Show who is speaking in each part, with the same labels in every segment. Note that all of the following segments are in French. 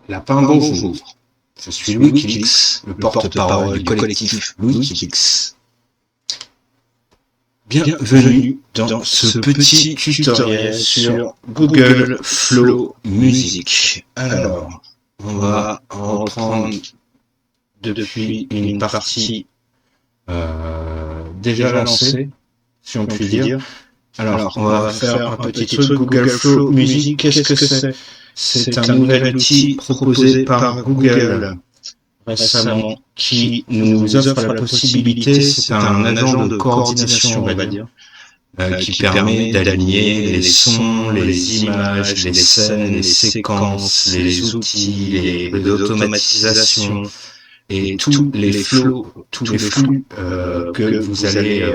Speaker 1: Lapin, bonjour. Je suis Louis Kilix, le porte-parole du collectif Louis Kilix. Bienvenue dans ce petit tutoriel sur Google Flow Music. Alors, on va reprendre depuis une partie déjà lancée, si on peut dire. Alors, on va faire un petit truc Google Flow Music. Qu'est-ce que c'est? C'est un nouvel outil proposé par Google récemment qui nous offre la possibilité, c'est un agent de coordination, on va dire, qui permet d'aligner les sons, les images, les scènes, les séquences, les outils, l'automatisation et tous les flux que vous allez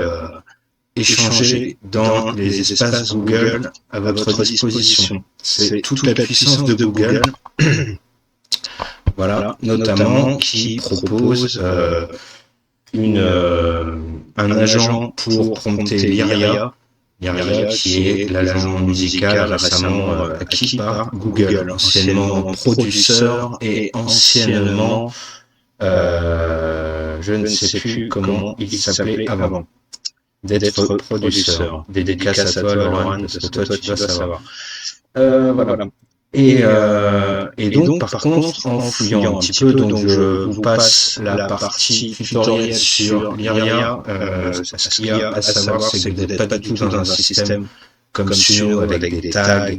Speaker 1: échanger dans les espaces Google à votre disposition. C'est toute la puissance de Google, voilà, notamment qui propose un agent pour prompter Lyria, qui est l'agent musical récemment acquis par Google, anciennement Producer et anciennement, je ne sais plus comment il s'appelait avant. D'être producteur. Dédicace à toi, Laurent, parce que toi, tu dois savoir. Voilà. Et donc, par contre, en fouillant un petit peu, donc je vous passe la partie tutoriel sur Lyria. Ce qu'il y a à savoir, c'est que vous n'êtes pas du tout dans un système comme Suno avec des tags,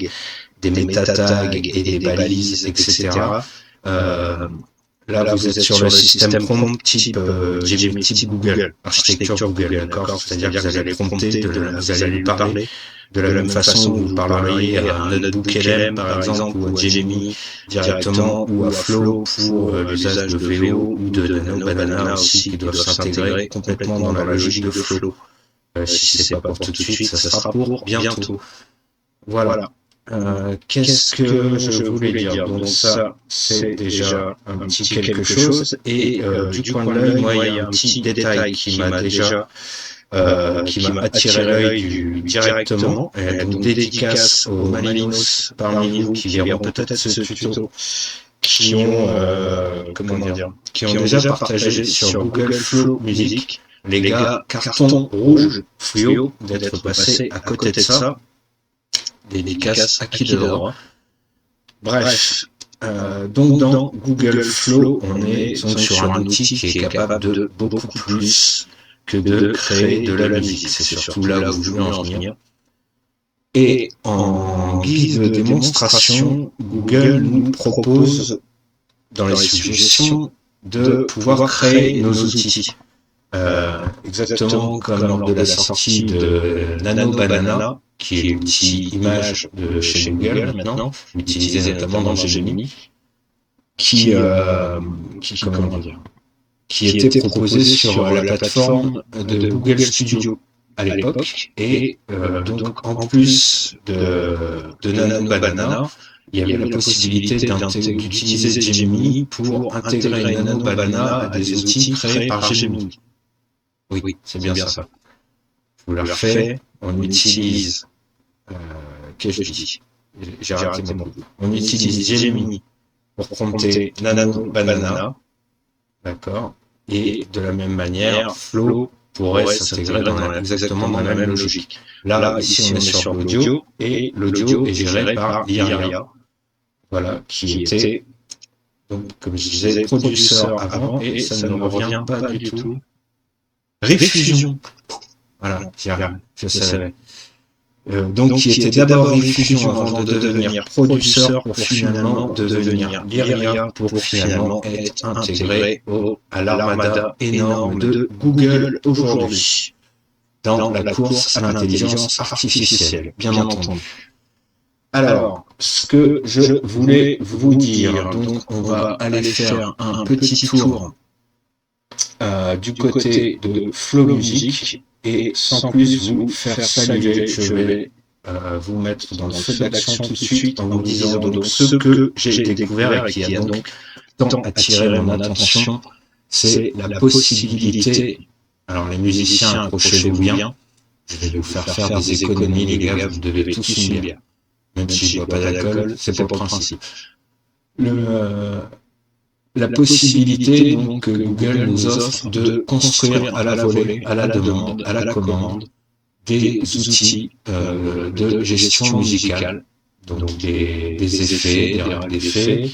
Speaker 1: des méta-tags et des balises, etc. Là, vous êtes sur le système prompt type Google, architecture Google, d'accord? C'est-à-dire que vous allez prompter, vous allez lui parler de la même façon que vous parleriez à un notebook LM, par exemple, ou à Gemini directement, ou à Flow pour l'usage de VO ou de Nano Banana aussi, qui doivent s'intégrer complètement dans la logique de Flow. Si c'est pas pour tout de suite, ça sera pour bientôt. Voilà. Qu'est-ce que je voulais dire? Donc ça, c'est déjà un petit quelque chose. Et du coin de l'œil, moi, il y a un petit détail qui m'a attiré l'œil directement. Donc dédicace aux Malinos parmi nous qui verront peut-être ce tuto, qui ont déjà partagé sur Google Flow Music. Les gars, carton rouge, fluo, d'être passé à côté de ça. Dédicace à qui de droit. Bref, donc dans Google Flow, on est donc sur un outil qui est capable de beaucoup plus que de créer de la musique. C'est surtout là où je voulais en venir. Et en guise de démonstration, Google nous propose dans les suggestions de pouvoir créer nos outils. Exactement comme lors de la sortie de Nano Banana, qui est l'outil image de chez Google maintenant, utilisé notamment dans Gemini, qui était proposé sur la plateforme de Google Studio à l'époque, et donc en plus de Nano Banana, il y avait la possibilité d'utiliser Gemini pour intégrer Nano Banana à des outils créés par Gemini. Oui, c'est bien ça. Je vous la refais. On utilise, qu'est-ce que je dis? J'ai raté mon mot. On utilise Gemini pour prompter Nano Banana, d'accord? Et de la même manière, Flow pourrait s'intégrer exactement dans la même logique. Là, ici, on est sur l'audio, et l'audio est géré par Lyria, voilà, qui était, donc, comme je disais, producteur avant, et ça ne me revient pas du tout. Refusion. Voilà, je savais. Donc, qui était d'abord Refusion avant de devenir producteur pour finalement devenir Lyria pour finalement être intégré à l'armada énorme de Google aujourd'hui dans la course à l'intelligence artificielle, bien entendu. Alors, ce que je voulais vous dire, donc on va aller faire un petit tour du côté de Flow Music, et sans plus vous faire saluer, je vais vous mettre dans le feu d'action tout de suite en vous disant donc ce que j'ai découvert et qui a donc tant attiré mon attention, c'est la possibilité, alors les musiciens accrochez-vous bien, je vais vous faire des économies les gars, vous devez tous une bière, même si je bois pas d'alcool, c'est pour le principe. la possibilité donc, que Google nous offre de construire à la volée, à la demande, à la commande, des outils de gestion musicale, donc des effets, des règles d'effets,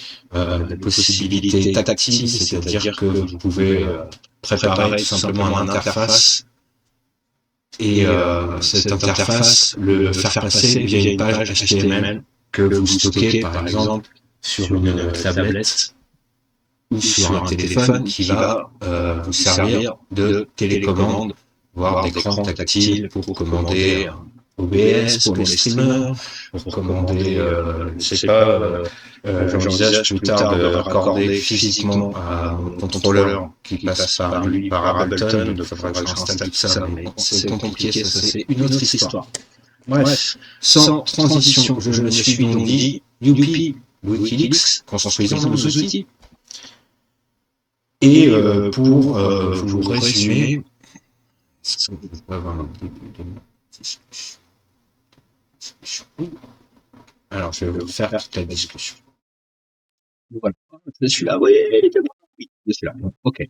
Speaker 1: des possibilités tactiles, c'est-à-dire que vous pouvez préparer tout simplement une interface et cette interface le faire passer via une page HTML que vous stockez par exemple sur une tablette ou sur un téléphone qui va vous servir de télécommande, voire d'écran tactile pour commander OBS pour les streamers, pour commander, je sais pas, j'envisage plus tard de raccorder physiquement à mon contrôleur qui passe par lui, par Ableton, il faudra que j'installe tout ça, mais c'est compliqué, ça c'est une autre histoire. Bref, sans transition, je me suis donc dit, youpi, Wikileaks, construisons nos outils. Et pour vous résumer, alors je vais vous faire toute la discussion. Voilà, je suis là, oui, je suis là, ok.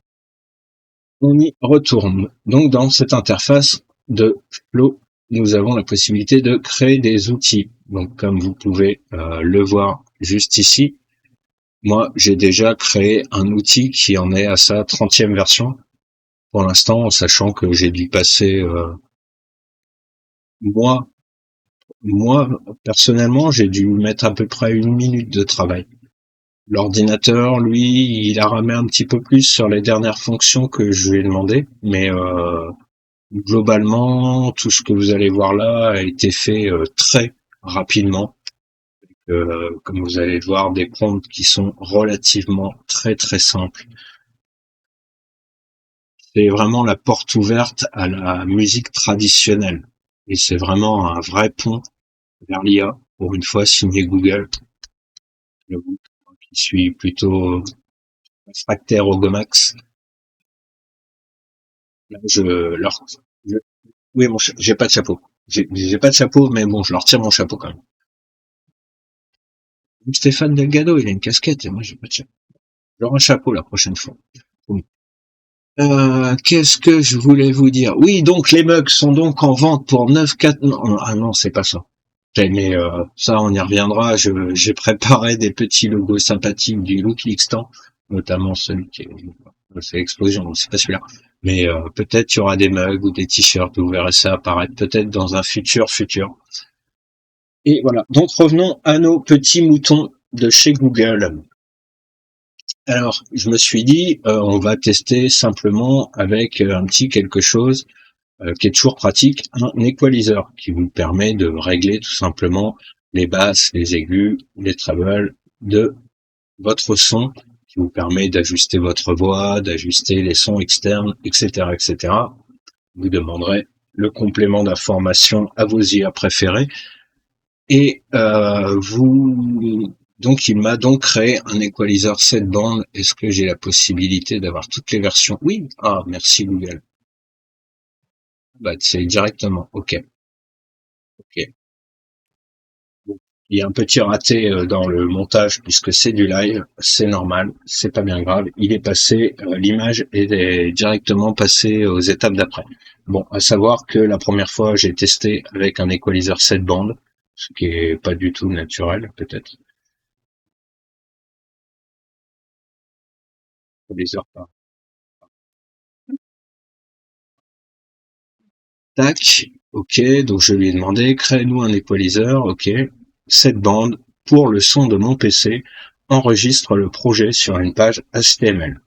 Speaker 1: On y retourne. Donc dans cette interface de Flow, nous avons la possibilité de créer des outils. Donc comme vous pouvez le voir juste ici, moi j'ai déjà créé un outil qui en est à sa 30e version. Pour l'instant, en sachant que j'ai dû passer moi personnellement, j'ai dû mettre à peu près 1 minute de travail. L'ordinateur, lui, il a ramé un petit peu plus sur les dernières fonctions que je lui ai demandé, mais globalement, tout ce que vous allez voir là a été fait très rapidement. Comme vous allez le voir, des prompts qui sont relativement très très simples. C'est vraiment la porte ouverte à la musique traditionnelle. Et c'est vraiment un vrai pont vers l'IA, pour une fois signé Google. J'avoue, qui suis plutôt réfractaire au Gomax. Là, oui, j'ai pas de chapeau. J'ai pas de chapeau, mais bon, je leur tire mon chapeau quand même. Stéphane Delgado, il a une casquette, et moi, j'ai pas de chapeau. J'aurai un chapeau la prochaine fois. Qu'est-ce que je voulais vous dire? Oui, donc les mugs sont donc en vente pour 9,4. Non, c'est pas ça. Mais ça, on y reviendra. J'ai préparé des petits logos sympathiques du Looklickstan, notamment celui qui est c'est Explosion, c'est pas celui-là. Mais peut-être il y aura des mugs ou des t-shirts, vous verrez ça apparaître peut-être dans un futur. Et voilà. Donc revenons à nos petits moutons de chez Google. Alors, je me suis dit, on va tester simplement avec un petit quelque chose qui est toujours pratique, un equalizer qui vous permet de régler tout simplement les basses, les aigus, les trebles de votre son, qui vous permet d'ajuster votre voix, d'ajuster les sons externes, etc., etc. Vous demanderez le complément d'information à vos IA préférés. Et donc il m'a donc créé un equalizer 7 bandes. Est-ce que j'ai la possibilité d'avoir toutes les versions? Oui. Ah, merci Google. Bah, c'est directement. Ok. Bon. Il y a un petit raté dans le montage puisque c'est du live, c'est normal, c'est pas bien grave. Il est passé, l'image est directement passée aux étapes d'après. Bon, à savoir que la première fois j'ai testé avec un equalizer 7 bandes, ce qui est pas du tout naturel peut-être. Equalizer pas. Tac, ok, donc je lui ai demandé, crée-nous un equalizer, ok, 7 bandes pour le son de mon PC, enregistre le projet sur une page HTML.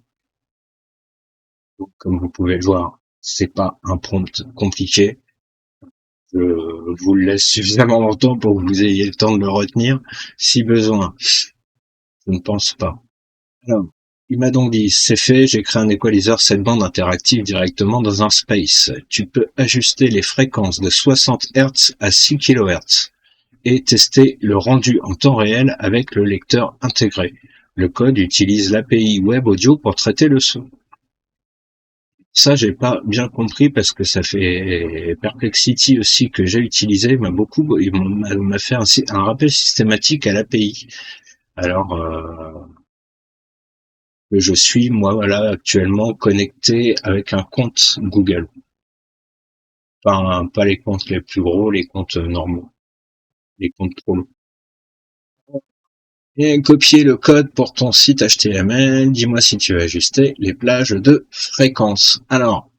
Speaker 1: Donc, comme vous pouvez le voir, c'est pas un prompt compliqué. Je vous le laisse suffisamment longtemps pour que vous ayez le temps de le retenir, si besoin. Je ne pense pas. Alors, il m'a donc dit, c'est fait, j'ai créé un equalizer 7 bandes interactif directement dans un space. Tu peux ajuster les fréquences de 60 Hz à 6 kHz et tester le rendu en temps réel avec le lecteur intégré. Le code utilise l'API Web Audio pour traiter le son. Ça, j'ai pas bien compris parce que ça fait Perplexity aussi que j'ai utilisé, m'a fait un rappel systématique à l'API. Alors que je suis moi là actuellement connecté avec un compte Google, pas les comptes les plus gros, les comptes normaux, les comptes pro. Et copier le code pour ton site HTML, dis-moi si tu veux ajuster les plages de fréquence. Alors,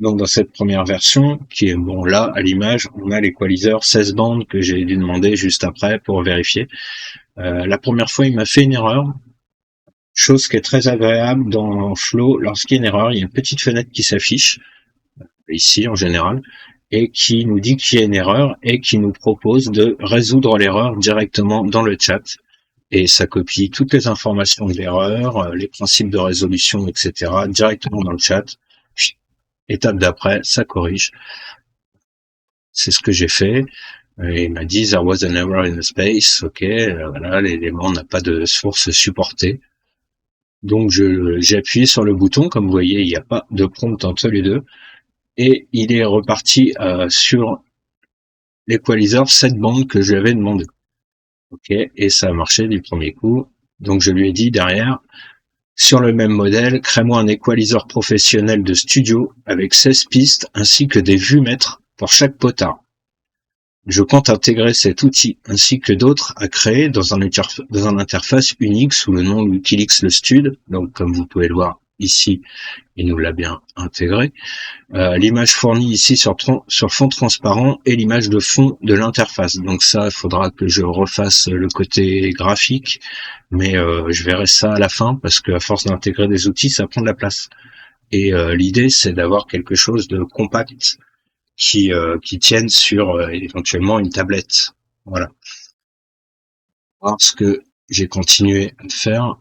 Speaker 1: donc dans cette première version, qui est bon là, à l'image, on a l'équaliseur 16 bandes que j'ai dû demander juste après pour vérifier. La première fois, il m'a fait une erreur, chose qui est très agréable dans Flow. Lorsqu'il y a une erreur, il y a une petite fenêtre qui s'affiche, ici en général, et qui nous dit qu'il y a une erreur et qui nous propose de résoudre l'erreur directement dans le chat. Et ça copie toutes les informations de l'erreur, les principes de résolution, etc., directement dans le chat. Étape d'après, ça corrige. C'est ce que j'ai fait. Et il m'a dit, there was an error in the space. Ok, voilà, l'élément n'a pas de source supportée. Donc j'ai appuyé sur le bouton, comme vous voyez, il n'y a pas de prompt entre les deux. Et il est reparti sur l'équaliseur 7 bandes que je lui avais demandé. Ok, et ça a marché du premier coup. Donc je lui ai dit derrière, sur le même modèle, crée-moi un équaliseur professionnel de studio avec 16 pistes ainsi que des vumètres pour chaque potard. Je compte intégrer cet outil ainsi que d'autres à créer dans un interface unique sous le nom Wikileaks le Stud. Donc comme vous pouvez le voir ici, il nous l'a bien intégré. L'image fournie ici sur fond transparent et l'image de fond de l'interface. Donc ça, il faudra que je refasse le côté graphique, mais je verrai ça à la fin parce qu'à force d'intégrer des outils, ça prend de la place. Et l'idée, c'est d'avoir quelque chose de compact qui tienne sur éventuellement une tablette. Voilà. Alors, ce que j'ai continué à faire.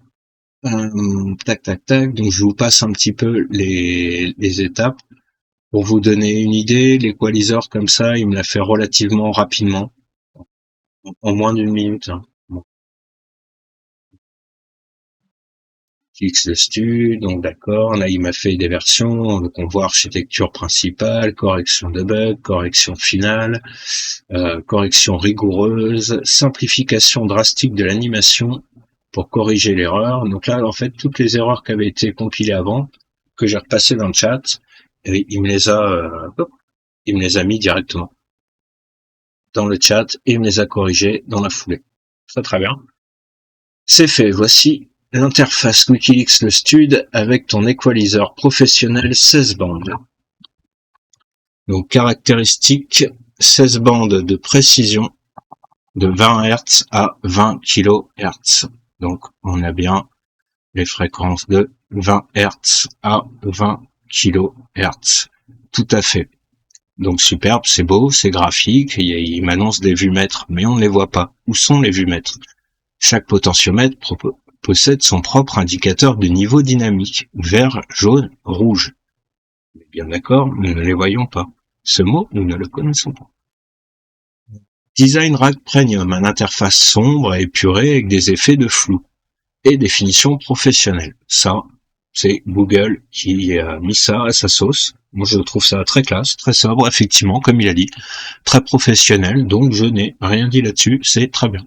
Speaker 1: Tac, tac, tac. Donc je vous passe un petit peu les étapes. Pour vous donner une idée, l'équaliseur comme ça, il me l'a fait relativement rapidement, en moins d'une minute. Hein. Bon. Fixe le stu, donc d'accord. Là, il m'a fait des versions, donc on voit architecture principale, correction de bugs, correction finale, correction rigoureuse, simplification drastique de l'animation pour corriger l'erreur. Donc là, en fait, toutes les erreurs qui avaient été compilées avant, que j'ai repassées dans le chat, et il me les a mis directement dans le chat et il me les a corrigés dans la foulée. Très très bien. C'est fait, voici l'interface Wikileaks le Stud avec ton équaliseur professionnel 16 bandes. Donc caractéristique, 16 bandes de précision de 20 Hz à 20 kHz. Donc on a bien les fréquences de 20 Hz à 20 kHz. Tout à fait. Donc superbe, c'est beau, c'est graphique, il m'annonce des vumètres, mais on ne les voit pas. Où sont les vumètres? Chaque potentiomètre possède son propre indicateur de niveau dynamique, vert, jaune, rouge. Mais bien d'accord, nous ne les voyons pas. Ce mot, nous ne le connaissons pas. Design Rack Premium, une interface sombre et épurée avec des effets de flou et des finitions professionnelles. Ça, c'est Google qui a mis ça à sa sauce. Moi, je trouve ça très classe, très sobre, effectivement, comme il a dit, très professionnel, donc je n'ai rien dit là-dessus, c'est très bien.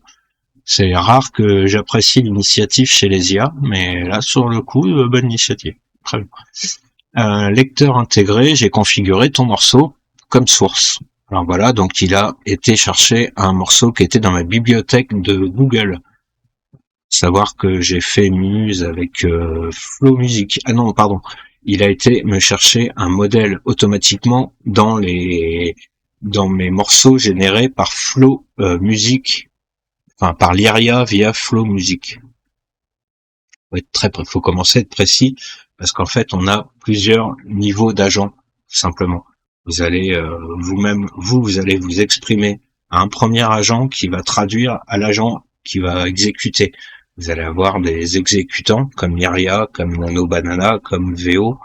Speaker 1: C'est rare que j'apprécie l'initiative chez les IA, mais là, sur le coup, bonne initiative. Très bien. Lecteur intégré, j'ai configuré ton morceau comme source. Alors voilà, donc il a été chercher un morceau qui était dans ma bibliothèque de Google. Savoir que j'ai fait Muse avec Flow Music. Ah non, pardon. Il a été me chercher un modèle automatiquement dans mes morceaux générés par Flow Music, enfin par l'IRIA via Flow Music. Faut commencer à être précis parce qu'en fait on a plusieurs niveaux d'agents tout simplement. Vous allez vous-même vous allez vous exprimer à un premier agent qui va traduire à l'agent qui va exécuter. Vous allez avoir des exécutants comme Lyria, comme Nano Banana, comme VO,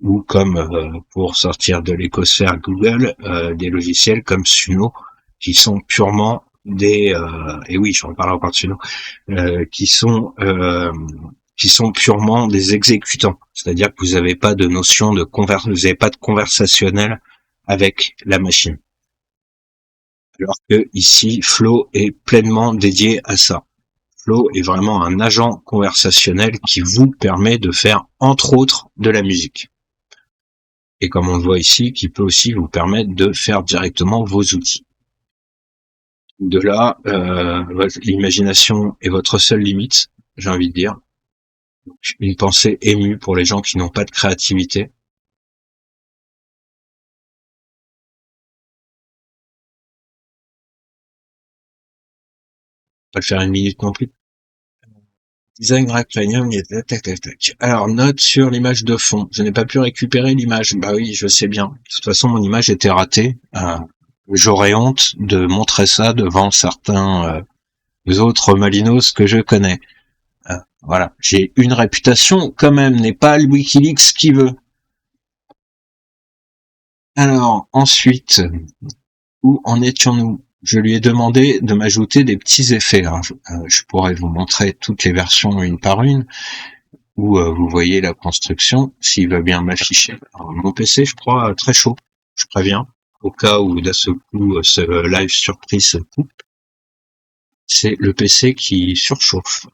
Speaker 1: ou comme, pour sortir de l'écosphère Google, des logiciels comme Suno, qui sont purement des... et oui, j'en parle encore de Suno, qui sont purement des exécutants. C'est-à-dire que vous n'avez pas de notion de vous n'avez pas de conversationnel avec la machine. Alors que ici, Flow est pleinement dédié à ça.
Speaker 2: Flow est vraiment un agent conversationnel qui vous permet de faire, entre autres, de la musique. Et comme on le voit ici, qui peut aussi vous permettre de faire directement vos outils. De là, l'imagination est votre seule limite, j'ai envie de dire. Donc, une pensée émue pour les gens qui n'ont pas de créativité. Pas le faire une minute non plus. Design Rack Premium, tac, tac, tac. Alors, note sur l'image de fond. Je n'ai pas pu récupérer l'image. Bah oui, je sais bien. De toute façon, mon image était ratée. J'aurais honte de montrer ça devant certains autres Malinos que je connais. Voilà. J'ai une réputation, quand même. N'est pas le Wikileaks qui veut. Alors, ensuite, où en étions-nous? Je lui ai demandé de m'ajouter des petits effets. Alors, je pourrais vous montrer toutes les versions une par une, où vous voyez la construction, s'il va bien m'afficher. Mon PC, je crois, très chaud, je préviens, au cas où d'un seul coup ce live surprise se coupe. C'est le PC qui surchauffe.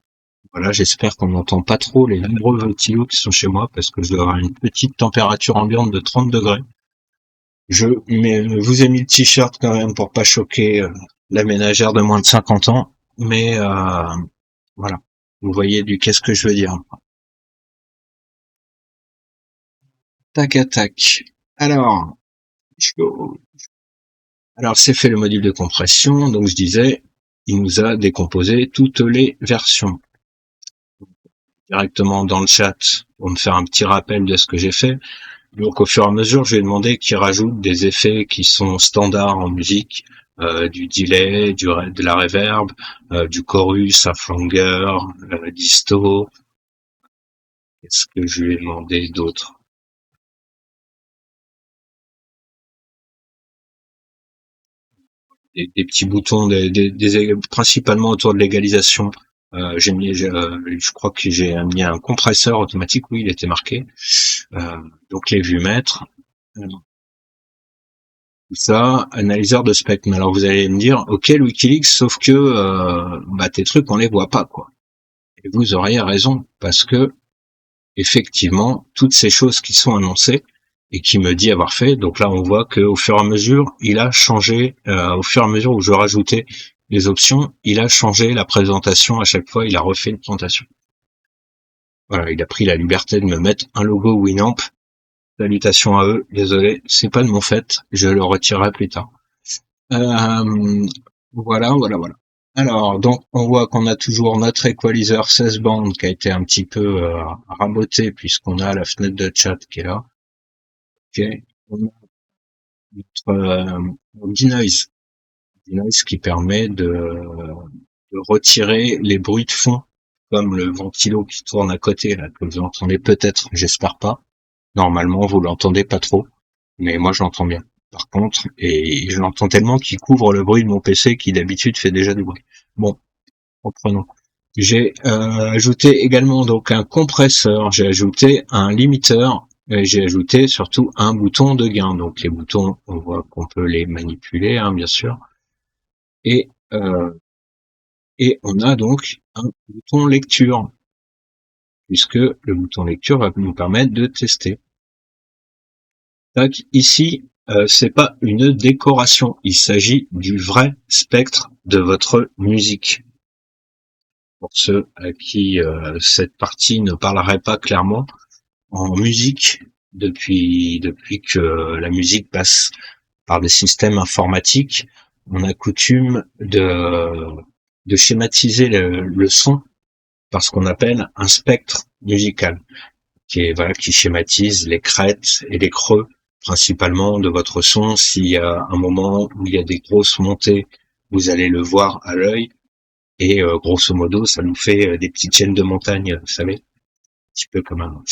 Speaker 2: Voilà, j'espère qu'on n'entend pas trop les nombreux ventilos qui sont chez moi, parce que je dois avoir une petite température ambiante de 30 degrés. Je vous ai mis le t-shirt quand même pour pas choquer la ménagère de moins de 50 ans, mais voilà, vous voyez du qu'est-ce que je veux dire. Tac à tac. Alors c'est fait le module de compression, donc je disais, il nous a décomposé toutes les versions. Directement dans le chat, pour me faire un petit rappel de ce que j'ai fait. Donc au fur et à mesure, je vais demander qu'il rajoute des effets qui sont standards en musique, du delay, de la reverb, du chorus, un flanger, disto. Qu'est-ce que je lui ai demandé d'autre? Des petits boutons, principalement autour de l'égalisation. Je crois que j'ai mis un compresseur automatique, oui, il était marqué. Donc les vues-mètres. Tout ça, analyseur de spectre. Alors vous allez me dire, ok, le Wikileaks, sauf que tes trucs on les voit pas, quoi. Et vous auriez raison, parce que effectivement, toutes ces choses qui sont annoncées et qui me dit avoir fait, donc là on voit qu'au fur et à mesure, il a changé, au fur et à mesure où je rajoutais les options, il a changé la présentation à chaque fois, il a refait une présentation. Voilà, il a pris la liberté de me mettre un logo Winamp. Salutations à eux, désolé, c'est pas de mon fait, je le retirerai plus tard. Voilà. Alors, donc, on voit qu'on a toujours notre equalizer 16 bandes qui a été un petit peu raboté puisqu'on a la fenêtre de chat qui est là. Ok. On a notre denoise. Denoise qui permet de retirer les bruits de fond, comme le ventilo qui tourne à côté, là, que vous entendez peut-être, j'espère pas. Normalement, vous l'entendez pas trop, mais moi, je l'entends bien. Par contre, et je l'entends tellement qu'il couvre le bruit de mon PC qui d'habitude fait déjà du bruit. Bon, reprenons. J'ai ajouté également donc un compresseur, j'ai ajouté un limiteur, et j'ai ajouté surtout un bouton de gain. Donc les boutons, on voit qu'on peut les manipuler, hein, bien sûr. Et on a donc un bouton lecture, puisque le bouton lecture va nous permettre de tester. Donc ici, c'est pas une décoration, il s'agit du vrai spectre de votre musique. Pour ceux à qui cette partie ne parlerait pas clairement, en musique, depuis que la musique passe par des systèmes informatiques, on a coutume de schématiser le son par ce qu'on appelle un spectre musical, qui schématise les crêtes et les creux principalement de votre son. S'il y a un moment où il y a des grosses montées, vous allez le voir à l'œil, et grosso modo, ça nous fait des petites chaînes de montagne, vous savez, un petit peu comme un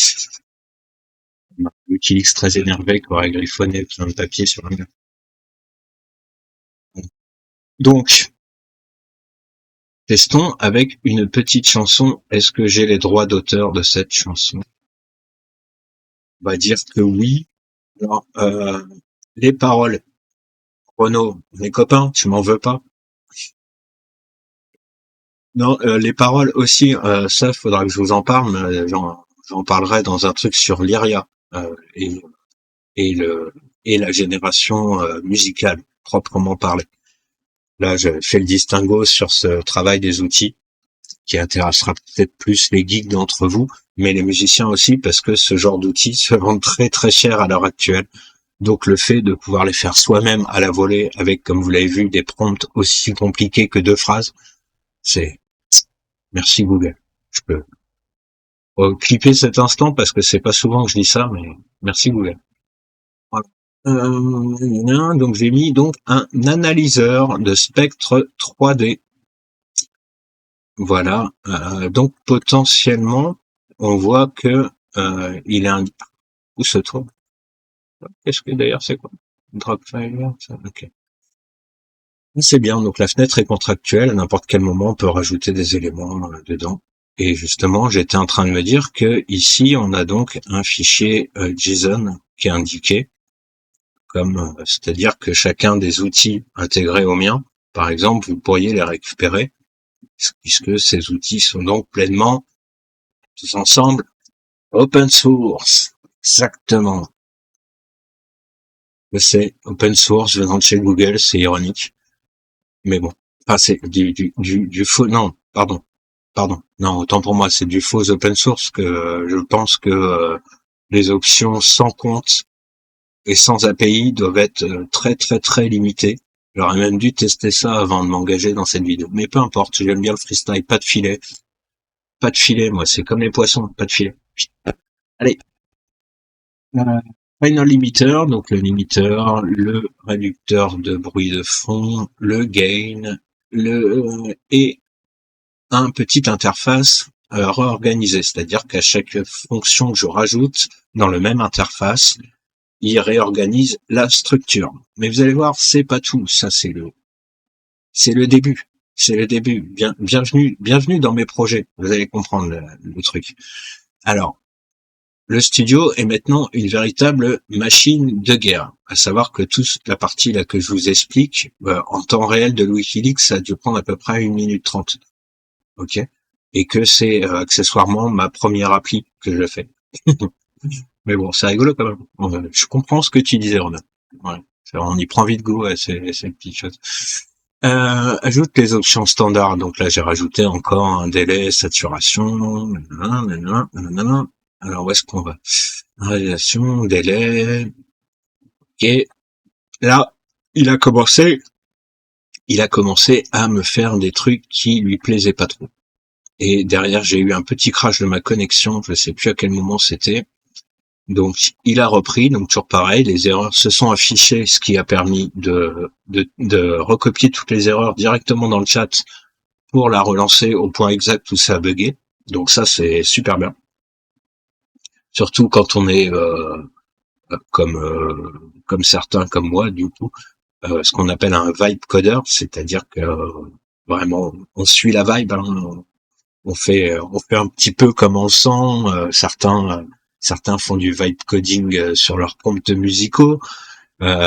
Speaker 2: Wikileaks très énervé qui aurait griffonné plein de papier sur un mur. Donc, testons avec une petite chanson. Est-ce que j'ai les droits d'auteur de cette chanson? On va dire que oui. Alors, les paroles. Renaud, mes copains, tu m'en veux pas? Non, les paroles aussi, ça, faudra que je vous en parle, mais j'en parlerai dans un truc sur Lyria, et le et la génération musicale proprement parlée. Là, je fais le distinguo sur ce travail des outils qui intéressera peut-être plus les geeks d'entre vous, mais les musiciens aussi, parce que ce genre d'outils se vendent très très cher à l'heure actuelle. Donc le fait de pouvoir les faire soi-même à la volée avec, comme vous l'avez vu, des prompts aussi compliqués que 2 phrases, c'est merci Google. Je peux clipper cet instant parce que c'est pas souvent que je dis ça, mais merci Google. Voilà. Donc j'ai mis donc un analyseur de spectre 3D. Voilà. Donc potentiellement, on voit que il est où se trouve? Qu'est-ce que d'ailleurs c'est quoi? Dropfile, ça, ok. C'est bien, donc la fenêtre est contractuelle, à n'importe quel moment on peut rajouter des éléments dedans. Et justement, j'étais en train de me dire que ici on a donc un fichier JSON qui est indiqué, comme c'est-à-dire que chacun des outils intégrés au mien, par exemple, vous pourriez les récupérer, puisque ces outils sont donc pleinement tous ensemble open source. Exactement. C'est open source venant de chez Google, c'est ironique. Mais bon. Enfin, c'est du faux, non, pardon. Non, autant pour moi, c'est du faux open source que je pense que les options sans compte et sans API doivent être très très très limitées. J'aurais même dû tester ça avant de m'engager dans cette vidéo. Mais peu importe, j'aime bien le freestyle, pas de filet. Pas de filet, moi, c'est comme les poissons, pas de filet. Allez. Final limiter, donc le limiteur, le réducteur de bruit de fond, le gain, et un petit interface réorganisé, c'est-à-dire qu'à chaque fonction que je rajoute dans le même interface, il réorganise la structure. Mais vous allez voir, c'est pas tout, ça c'est le début. C'est le début. Bienvenue dans mes projets. Vous allez comprendre le truc. Alors, le studio est maintenant une véritable machine de guerre. À savoir que toute la partie là que je vous explique, en temps réel de Wikileaks, ça a dû prendre à peu près 1 minute 30. Ok? Et que c'est accessoirement ma première appli que je fais. Mais bon, c'est rigolo quand même. Je comprends ce que tu disais, Ronan. Ouais. On y prend vite goût à ces petites choses. Ajoute les options standards. Donc là, j'ai rajouté encore un délai, saturation, nanana. Alors, où est-ce qu'on va? Réalisation, délai. Et là, il a commencé à me faire des trucs qui lui plaisaient pas trop. Et derrière, j'ai eu un petit crash de ma connexion, je sais plus à quel moment c'était. Donc, il a repris, donc toujours pareil, les erreurs se sont affichées, ce qui a permis de recopier toutes les erreurs directement dans le chat pour la relancer au point exact où ça a bugué. Donc ça, c'est super bien. Surtout quand on est comme certains comme moi, du coup, ce qu'on appelle un vibe coder, c'est-à-dire que vraiment on suit la vibe, hein, on fait un petit peu comme on le sent. Certains font du vibe coding sur leurs prompts musicaux.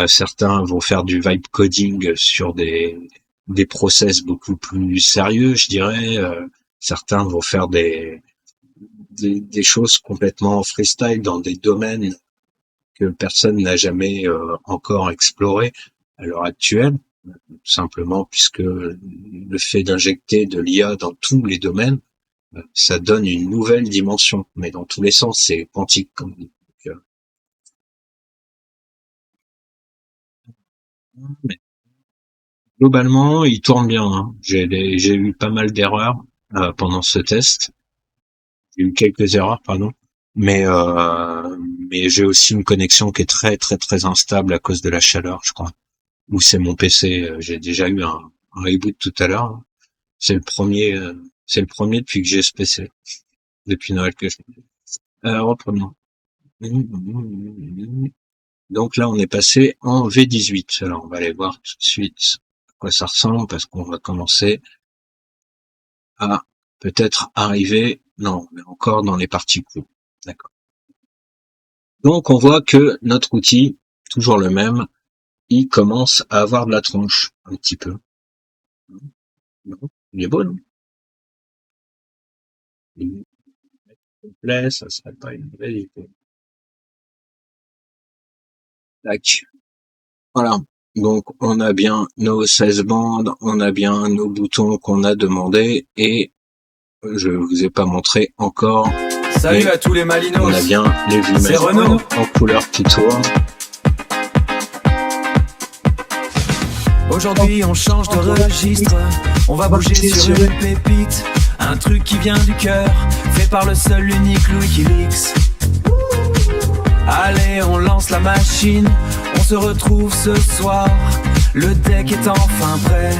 Speaker 2: Certains vont faire du vibe coding sur des process beaucoup plus sérieux, je dirais. Certains vont faire des choses complètement freestyle dans des domaines que personne n'a jamais encore exploré à l'heure actuelle, tout simplement puisque le fait d'injecter de l'IA dans tous les domaines, ça donne une nouvelle dimension, mais dans tous les sens, c'est quantique comme on dit. Mais globalement, il tourne bien. Hein. J'ai eu pas mal d'erreurs pendant ce test. J'ai eu quelques erreurs, pardon. Mais j'ai aussi une connexion qui est très très très instable à cause de la chaleur, je crois. Ou c'est mon PC. J'ai déjà eu un reboot tout à l'heure. Hein. C'est le premier depuis que j'ai ce PC, depuis Noël que je. Reprenons. Donc là, on est passé en V18. Alors, on va aller voir tout de suite à quoi ça ressemble, parce qu'on va commencer à peut-être arriver, non, mais encore dans les parties cool. D'accord. Donc, on voit que notre outil, toujours le même, il commence à avoir de la tronche, un petit peu. Il est beau, non? complet, ça serait pas une mauvaise idée. Tac. Voilà. Donc, on a bien nos 16 bandes, on a bien nos boutons qu'on a demandé et je vous ai pas montré encore.
Speaker 3: Salut à tous les Malinos.
Speaker 2: On a bien les lunettes en couleur qui tournent.
Speaker 3: Aujourd'hui on change de registre, on va bouger sur une pépite, un truc qui vient du cœur, fait par le seul unique WikiLeaks. Allez, on lance la machine, on se retrouve ce soir, le deck est enfin prêt.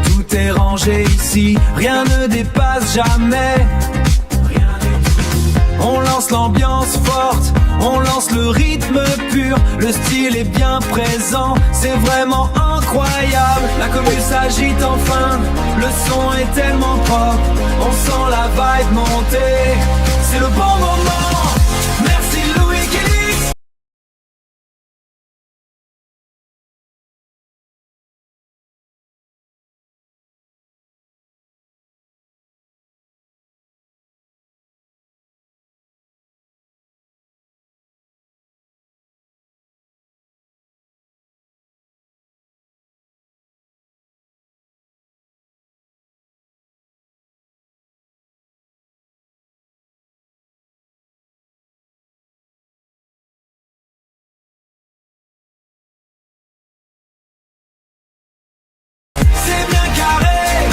Speaker 3: Tout est rangé ici, rien ne dépasse jamais. On lance l'ambiance forte, on lance le rythme pur, le style est bien présent, c'est vraiment incroyable. La commu s'agite enfin, le son est tellement propre, on sent la vibe monter, c'est le bon moment. Merci Louis Kelly. C'est bien carré,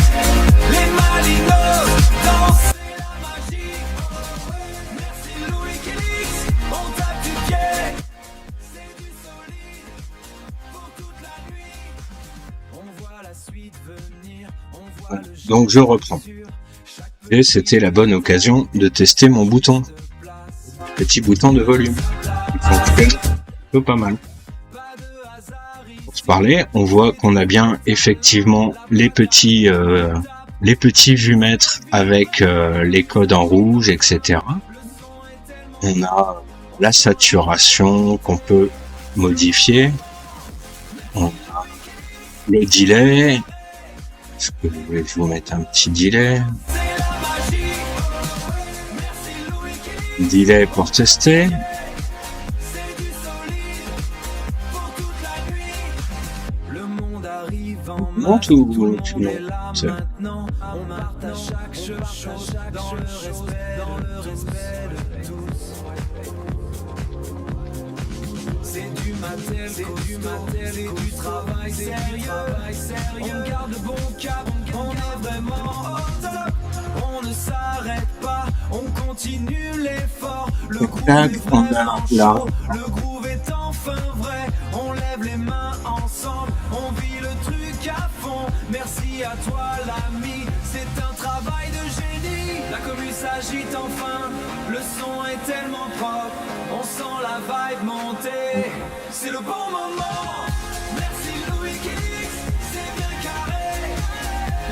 Speaker 3: les Malinos dansent, c'est la magie. Merci Louis Kelly, on tape du pied, c'est du solide pour toute la nuit. On voit la suite venir, on voit le jeu.
Speaker 2: Donc je reprends. Et c'était la bonne occasion de tester mon bouton. Petit bouton de volume. Il fonctionne plutôt pas mal. Pour se parler, on voit qu'on a bien effectivement les petits vumètres avec les codes en rouge, etc. On a la saturation qu'on peut modifier. On a le delay. Est-ce que vous voulez que je vous mette un petit delay? Delay pour tester. Monte ou tu montes?
Speaker 3: On partage chaque chose dans le respect de tous. C'est du matel, c'est du travail sérieux. On garde le bon cap, on est vraiment au top. On ne s'arrête pas, on continue l'effort. Le groove est vraiment chaud, le groove est enfin vrai. On lève les mains ensemble, on vit le truc à fond. Merci à toi l'ami, c'est un travail de génie. La commu s'agite enfin, le son est tellement propre, on sent la vibe monter, c'est le bon moment. Merci Louis Kelly, c'est bien carré.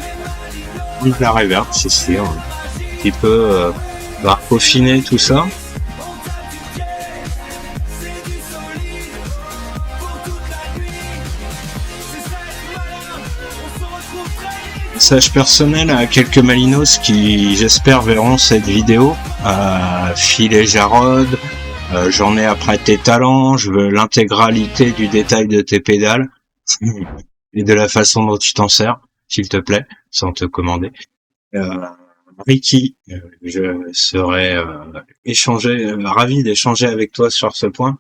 Speaker 3: Les Malinos,
Speaker 2: La reverb, c'est sûr. Un petit peu va peaufiner tout ça.
Speaker 3: on tape du pied, c'est du solide pour toute la nuit. C'est ça être malin, on se retrouve très vite.
Speaker 2: Message personnel à quelques Malinos qui, j'espère, verront cette vidéo. Phil et Jarod, j'en ai après tes talents, je veux l'intégralité du détail de tes pédales et de la façon dont tu t'en sers, s'il te plaît, sans te commander. Ricky, je serais ravi d'échanger avec toi sur ce point,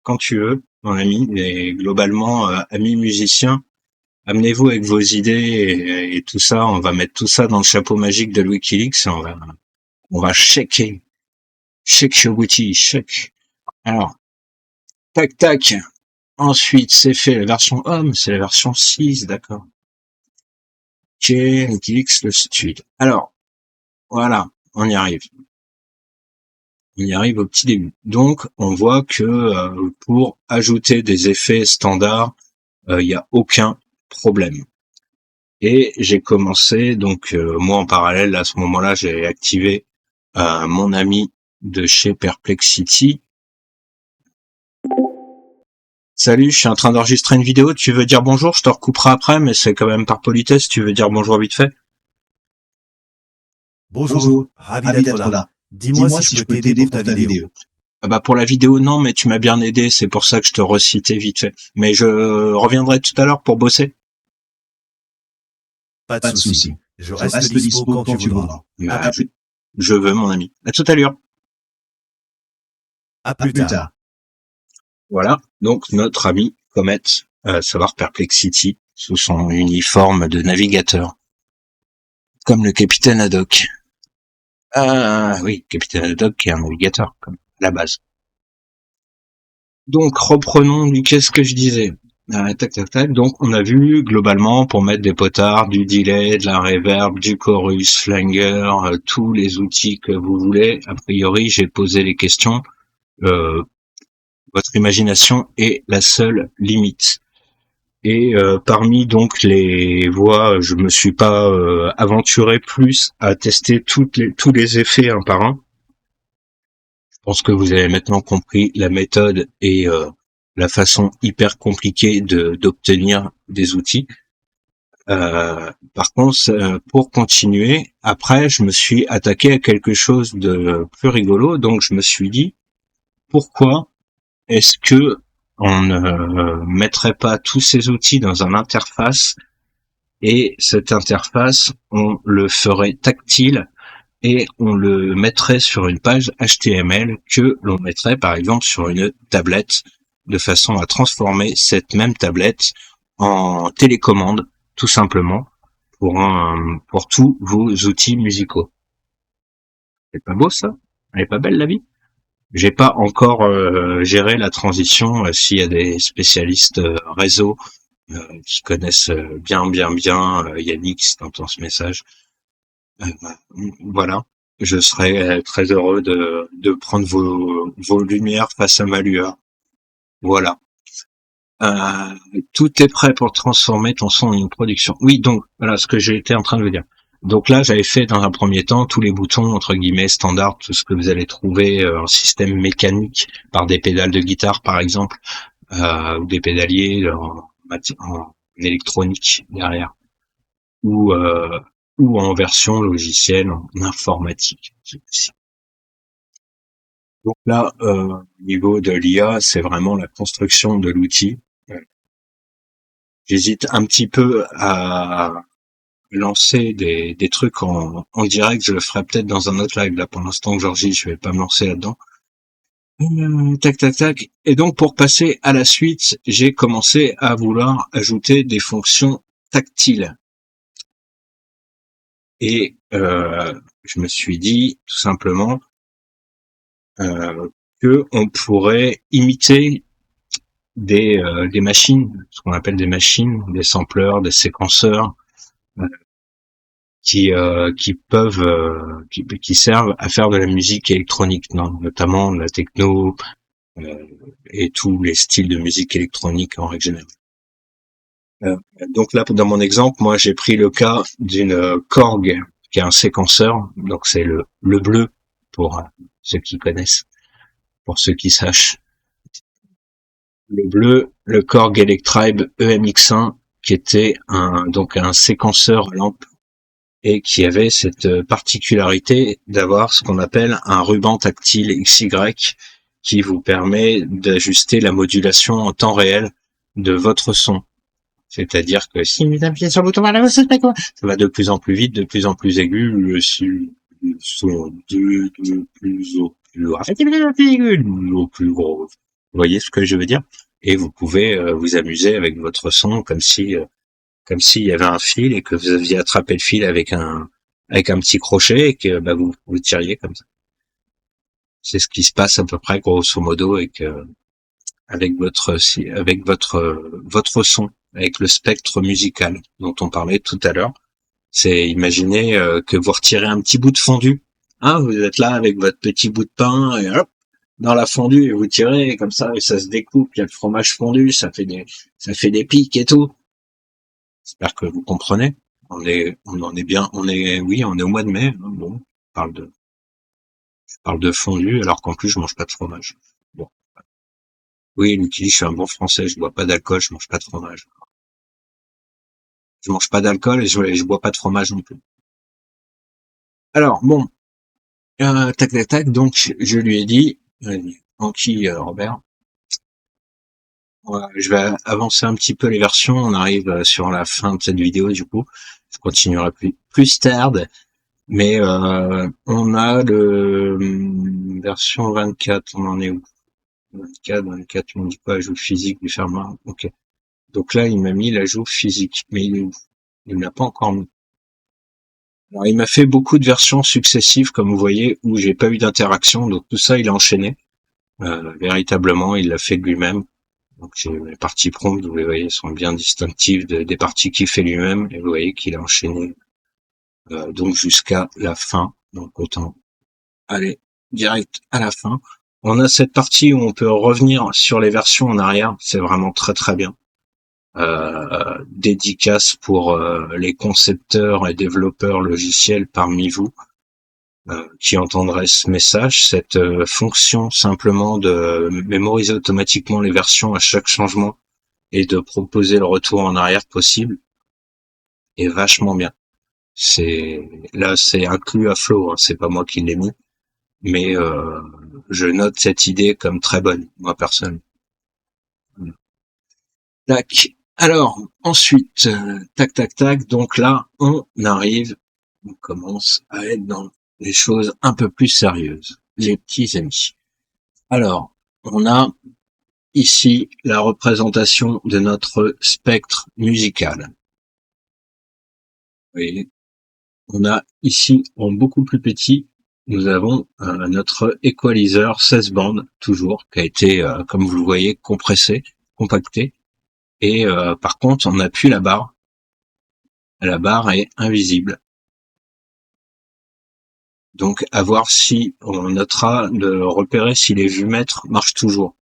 Speaker 2: quand tu veux, mon ami, et globalement, ami musicien. Amenez-vous avec vos idées et tout ça. On va mettre tout ça dans le chapeau magique de WikiLeaks. On va shaker. Shake your booty, shake. Alors, tac, tac. Ensuite, c'est fait la version homme, c'est la version 6, d'accord. Ok, WikiLeaks, le stud. Alors, voilà, on y arrive. On y arrive au petit début. Donc, on voit que pour ajouter des effets standards, il n'y a aucun problème. Et j'ai commencé, donc moi en parallèle, à ce moment-là, j'ai activé mon ami de chez Perplexity. Salut, je suis en train d'enregistrer une vidéo, tu veux dire bonjour? Je te recouperai après, mais c'est quand même par politesse, tu veux dire bonjour vite fait?
Speaker 4: Bonjour, ravi d'être là. Dis-moi si je peux t'aider pour ta vidéo.
Speaker 2: Ah bah pour la vidéo non, mais tu m'as bien aidé, c'est pour ça que je te recitais vite fait. Mais je reviendrai tout à l'heure pour bosser.
Speaker 4: Pas de souci. Je reste dispo quand tu voudras.
Speaker 2: Bah, je veux mon ami. À tout à l'heure.
Speaker 4: À plus tard.
Speaker 2: Voilà, donc notre ami Comet, à savoir Perplexity, sous son uniforme de navigateur. Comme le capitaine Haddock. Ah oui, capitaine Haddock qui est un navigateur, comme à la base. Donc reprenons du qu'est-ce que je disais. Tac tac tac. Donc on a vu globalement pour mettre des potards, du delay, de la reverb, du chorus, flanger, tous les outils que vous voulez. A priori j'ai posé les questions. Votre imagination est la seule limite. Et parmi donc les voix, je me suis pas aventuré plus à tester tous les effets un par un. Je pense que vous avez maintenant compris la méthode et la façon hyper compliquée d'obtenir des outils. Par contre, pour continuer, après, je me suis attaqué à quelque chose de plus rigolo. Donc, je me suis dit, pourquoi est-ce que on ne mettrait pas tous ces outils dans une interface et cette interface, on le ferait tactile et on le mettrait sur une page HTML que l'on mettrait par exemple sur une tablette de façon à transformer cette même tablette en télécommande tout simplement pour tous vos outils musicaux. C'est pas beau ça? Elle est pas belle la vie? J'ai pas encore géré la transition. S'il y a des spécialistes réseau qui connaissent bien Yannick, si t'entends ce message, voilà, je serais très heureux de prendre vos lumières face à ma lueur. Voilà. Tout est prêt pour transformer ton son en une production. Oui, donc voilà ce que j'ai été en train de vous dire. Donc là, j'avais fait dans un premier temps tous les boutons entre guillemets standards, tout ce que vous allez trouver en système mécanique par des pédales de guitare par exemple, ou des pédaliers en électronique derrière, ou en version logicielle en informatique. Donc là, au niveau de l'IA, c'est vraiment la construction de l'outil. J'hésite un petit peu à lancer des trucs en direct. Je le ferai peut-être dans un autre live. Là, pour l'instant, Georgie, je vais pas me lancer là-dedans. Tac, tac, tac. Et donc, pour passer à la suite, j'ai commencé à vouloir ajouter des fonctions tactiles. Et je me suis dit, tout simplement, que on pourrait imiter des machines, ce qu'on appelle des machines, des sampleurs, des séquenceurs, qui servent à faire de la musique électronique, notamment de la techno et tous les styles de musique électronique en règle générale. Donc là, dans mon exemple, moi j'ai pris le cas d'une Korg qui est un séquenceur, donc c'est le bleu pour ceux qui connaissent, pour ceux qui sachent. Le bleu, le Korg Electribe EMX1, qui était un séquenceur lampe et qui avait cette particularité d'avoir ce qu'on appelle un ruban tactile XY qui vous permet d'ajuster la modulation en temps réel de votre son. C'est-à-dire que si vous appuyez sur le bouton, ça va de plus en plus vite, de plus en plus aigu, le son de plus au plus aigu, au plus gros. Vous voyez ce que je veux dire? Et vous pouvez vous amuser avec votre son comme s'il y avait un fil et que vous aviez attrapé le fil avec un petit crochet et que vous tiriez comme ça. C'est ce qui se passe à peu près grosso modo avec votre son, avec le spectre musical dont on parlait tout à l'heure. C'est imaginez que vous retirez un petit bout de fondu. Vous êtes là avec votre petit bout de pain et hop, dans la fondue et vous tirez comme ça et ça se découpe. Il y a le fromage fondu, ça fait des pics et tout. J'espère que vous comprenez. On est au mois de mai. Bon, je parle de fondu alors qu'en plus je mange pas de fromage. Bon. Oui, Lucky, je suis un bon français, je bois pas d'alcool, je mange pas de fromage. Je mange pas d'alcool et je bois pas de fromage non plus. Alors, bon, tac, tac, tac, donc je lui ai dit, Anki, Robert, je vais avancer un petit peu les versions, on arrive sur la fin de cette vidéo, du coup, je continuerai plus tard, mais on a version 24, on en est où? 24, il me dit quoi, ajout physique du fermement, ok. Donc là, il m'a mis l'ajout physique, mais il est où? Il me l'a pas encore mis. Alors, il m'a fait beaucoup de versions successives, comme vous voyez, où j'ai pas eu d'interaction, donc tout ça, il a enchaîné. Véritablement, il l'a fait de lui-même. Donc les parties prompts, vous les voyez, sont bien distinctives des parties qu'il fait lui-même, et vous voyez qu'il a enchaîné donc jusqu'à la fin. Donc autant aller direct à la fin. On a cette partie où on peut revenir sur les versions en arrière, c'est vraiment très très bien. Dédicace pour les concepteurs et développeurs logiciels parmi vous qui entendraient ce message, cette fonction simplement de mémoriser automatiquement les versions à chaque changement et de proposer le retour en arrière possible est vachement bien. C'est inclus à Flow, hein, c'est pas moi qui l'ai mis, mais je note cette idée comme très bonne, moi personnellement. Tac. Alors, ensuite, tac, tac, tac, donc là, on commence à être dans les choses un peu plus sérieuses, les petits amis. Alors, on a ici la représentation de notre spectre musical. Vous voyez, on a ici, en beaucoup plus petit, nous avons notre equalizer 16 bandes, toujours, qui a été, comme vous le voyez, compressé, compacté. Et par contre, on n'a plus la barre. La barre est invisible. Donc, à voir si on notera de repérer si les vumètres marchent toujours.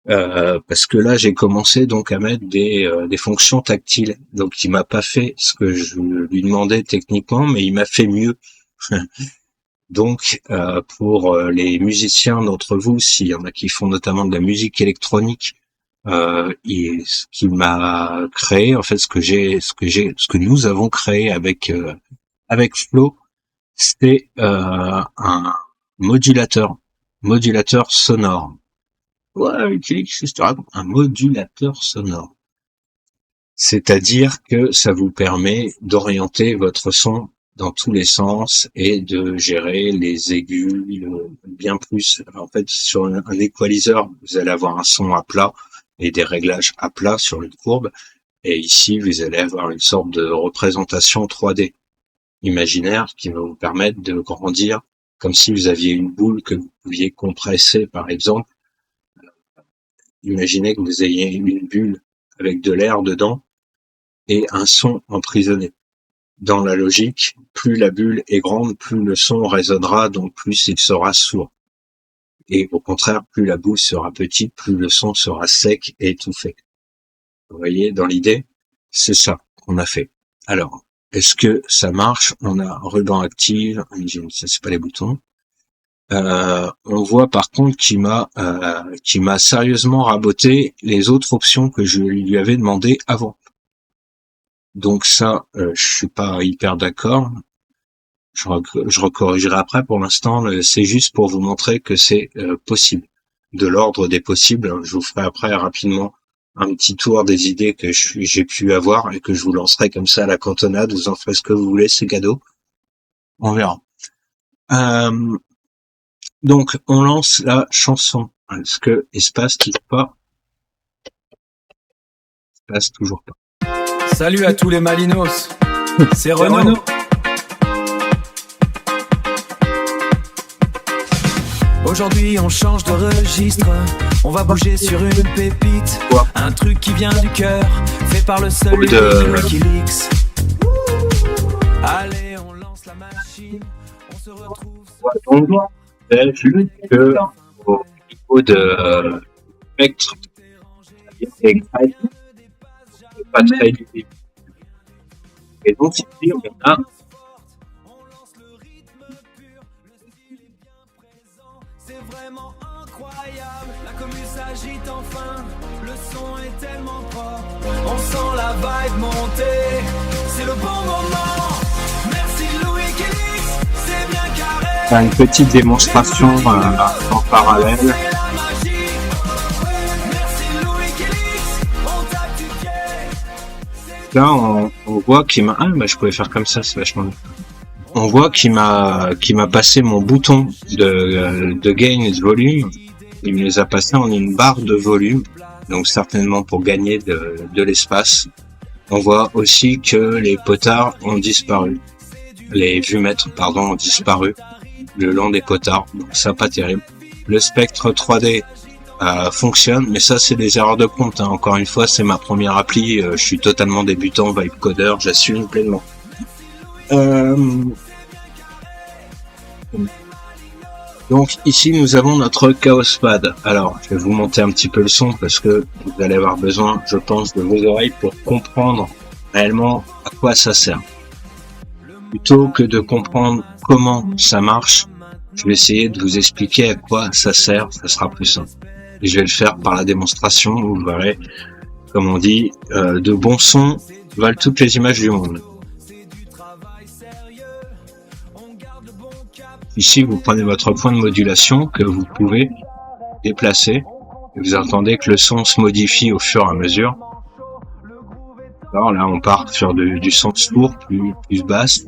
Speaker 2: Parce que là, j'ai commencé donc à mettre des fonctions tactiles. Donc, il m'a pas fait ce que je lui demandais techniquement, mais il m'a fait mieux. Donc, pour les musiciens d'entre vous, s'il y en a qui font notamment de la musique électronique, ce qu'il m'a créé, en fait, ce que nous avons créé avec Flow, c'est un modulateur sonore. Ouais, un modulateur sonore. C'est-à-dire que ça vous permet d'orienter votre son dans tous les sens et de gérer les aigus bien plus. En fait, sur un equalizer, vous allez avoir un son à plat et des réglages à plat sur une courbe. Et ici, vous allez avoir une sorte de représentation 3D imaginaire qui va vous permettre de grandir comme si vous aviez une boule que vous pouviez compresser, par exemple. Imaginez que vous ayez une bulle avec de l'air dedans et un son emprisonné. Dans la logique, plus la bulle est grande, plus le son résonnera, donc plus il sera sourd. Et au contraire, plus la boule sera petite, plus le son sera sec et étouffé. Vous voyez, dans l'idée, c'est ça qu'on a fait. Alors, est-ce que ça marche? On a ruban active, ça c'est pas les boutons. On voit par contre qu'il m'a sérieusement raboté les autres options que je lui avais demandé avant. Donc ça, je suis pas hyper d'accord. Je recorrigerai après. Pour l'instant, c'est juste pour vous montrer que c'est possible. De l'ordre des possibles. Je vous ferai après rapidement un petit tour des idées que j'ai pu avoir et que je vous lancerai comme ça à la cantonade. Vous en ferez ce que vous voulez, c'est cadeau. On verra. Donc, on lance la chanson. Est-ce que il se passe toujours pas? Il se passe toujours pas.
Speaker 3: Salut à tous les Malinos, c'est Renaud. Aujourd'hui on change de registre, on va bouger sur une pépite, un truc qui vient du cœur, fait par le seul Wikileaks. Allez, on lance la machine, on se retrouve.
Speaker 2: Donc, vu que au niveau de spectre, c'est pas très difficile. Et donc ici on a
Speaker 3: c'est vraiment incroyable, la commu s'agite enfin, le son est tellement propre, on sent la vibe monter, c'est le bon moment. Merci Louis Kelix,
Speaker 2: faire une petite démonstration en parallèle.
Speaker 3: C'est la magie. Merci Louis Kelix, on tape du pied.
Speaker 2: Là, on voit qu'il m'a... Ah, bah, je pouvais faire comme ça, c'est vachement bien. On voit qu'il m'a passé mon bouton de gain et de volume. Il me les a passés en une barre de volume. Donc, certainement pour gagner de l'espace. On voit aussi que les potards ont disparu. Les vumètres, pardon, ont disparu le long des potards. Donc, ça, pas terrible. Le spectre 3D fonctionne, mais ça, c'est des erreurs de compte. Hein. Encore une fois, c'est ma première appli. Je suis totalement débutant, vibe codeur, j'assume pleinement. Donc ici nous avons notre Chaos Pad. Alors je vais vous monter un petit peu le son parce que vous allez avoir besoin, je pense, de vos oreilles pour comprendre réellement à quoi ça sert. Plutôt que de comprendre comment ça marche, je vais essayer de vous expliquer à quoi ça sert, ça sera plus simple. Et je vais le faire par la démonstration, vous verrez, comme on dit, de bons sons valent toutes les images du monde. Ici, vous prenez votre point de modulation que vous pouvez déplacer. Et vous entendez que le son se modifie au fur et à mesure. Alors là, on part sur du son sourd, plus basse.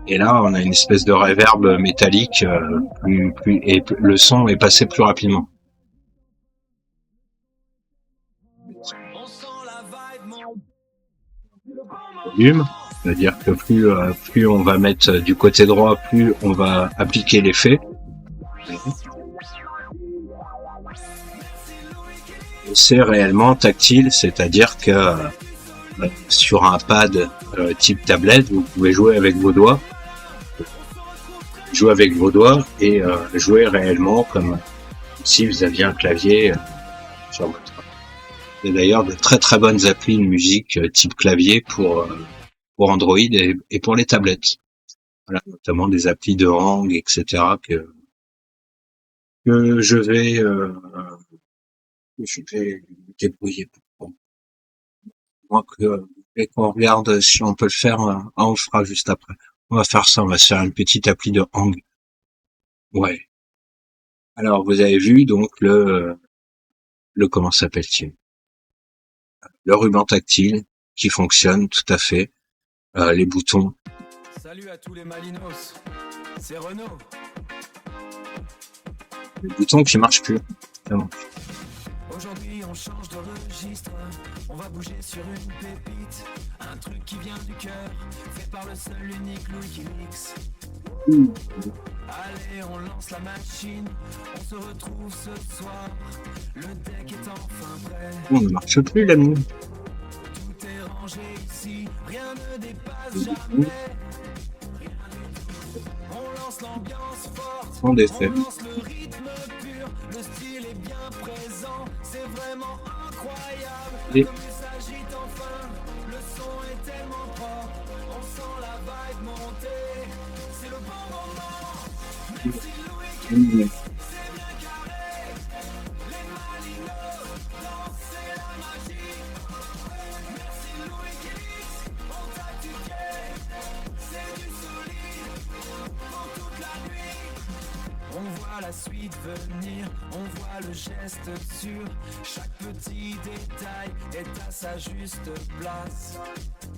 Speaker 2: Et là, on a une espèce de reverb métallique, et le son est passé plus rapidement. Volume. C'est-à-dire que plus on va mettre du côté droit, plus on va appliquer l'effet. C'est réellement tactile, c'est-à-dire que sur un pad type tablette, vous pouvez jouer avec vos doigts. Jouer avec vos doigts et jouer réellement comme si vous aviez un clavier sur votre... Il y a d'ailleurs de très très bonnes applis de musique type clavier pour Android et pour les tablettes. Voilà, notamment des applis de Hang, etc. que je vais débrouiller pour. Moi et qu'on regarde si on peut le faire, on le fera juste après. On va faire ça, on va se faire une petite appli de Hang. Ouais. Alors vous avez vu donc le comment s'appelle-t-il? Le ruban tactile qui fonctionne tout à fait. Les boutons.
Speaker 3: Salut à tous les Malinos, c'est Renaud.
Speaker 2: Les boutons qui marchent plus.
Speaker 3: Aujourd'hui on change de registre, on va bouger sur une pépite, un truc qui vient du cœur, fait par le seul unique Louis Kelix. Allez, on lance la machine, on se retrouve ce soir, le deck est enfin prêt.
Speaker 2: On ne marche plus l'ami.
Speaker 3: Tout est rangé ici, rien ne dépasse jamais. On lance l'ambiance forte,
Speaker 2: Sans défait.
Speaker 3: on lance le rythme pur, le style est bien présent, c'est vraiment incroyable.
Speaker 2: Et-
Speaker 3: La commu s'agite enfin, le son est tellement propre, on sent la vibe monter, c'est le bon moment. Merci Louis Kelix, c'est bien carré. Les Malinos, danser la magie. Merci Louis Kelix, on tape du pied, c'est du solide pour toute la nuit. On voit la suite venir, on voit le geste sûr. Chaque petit détail est à sa juste place.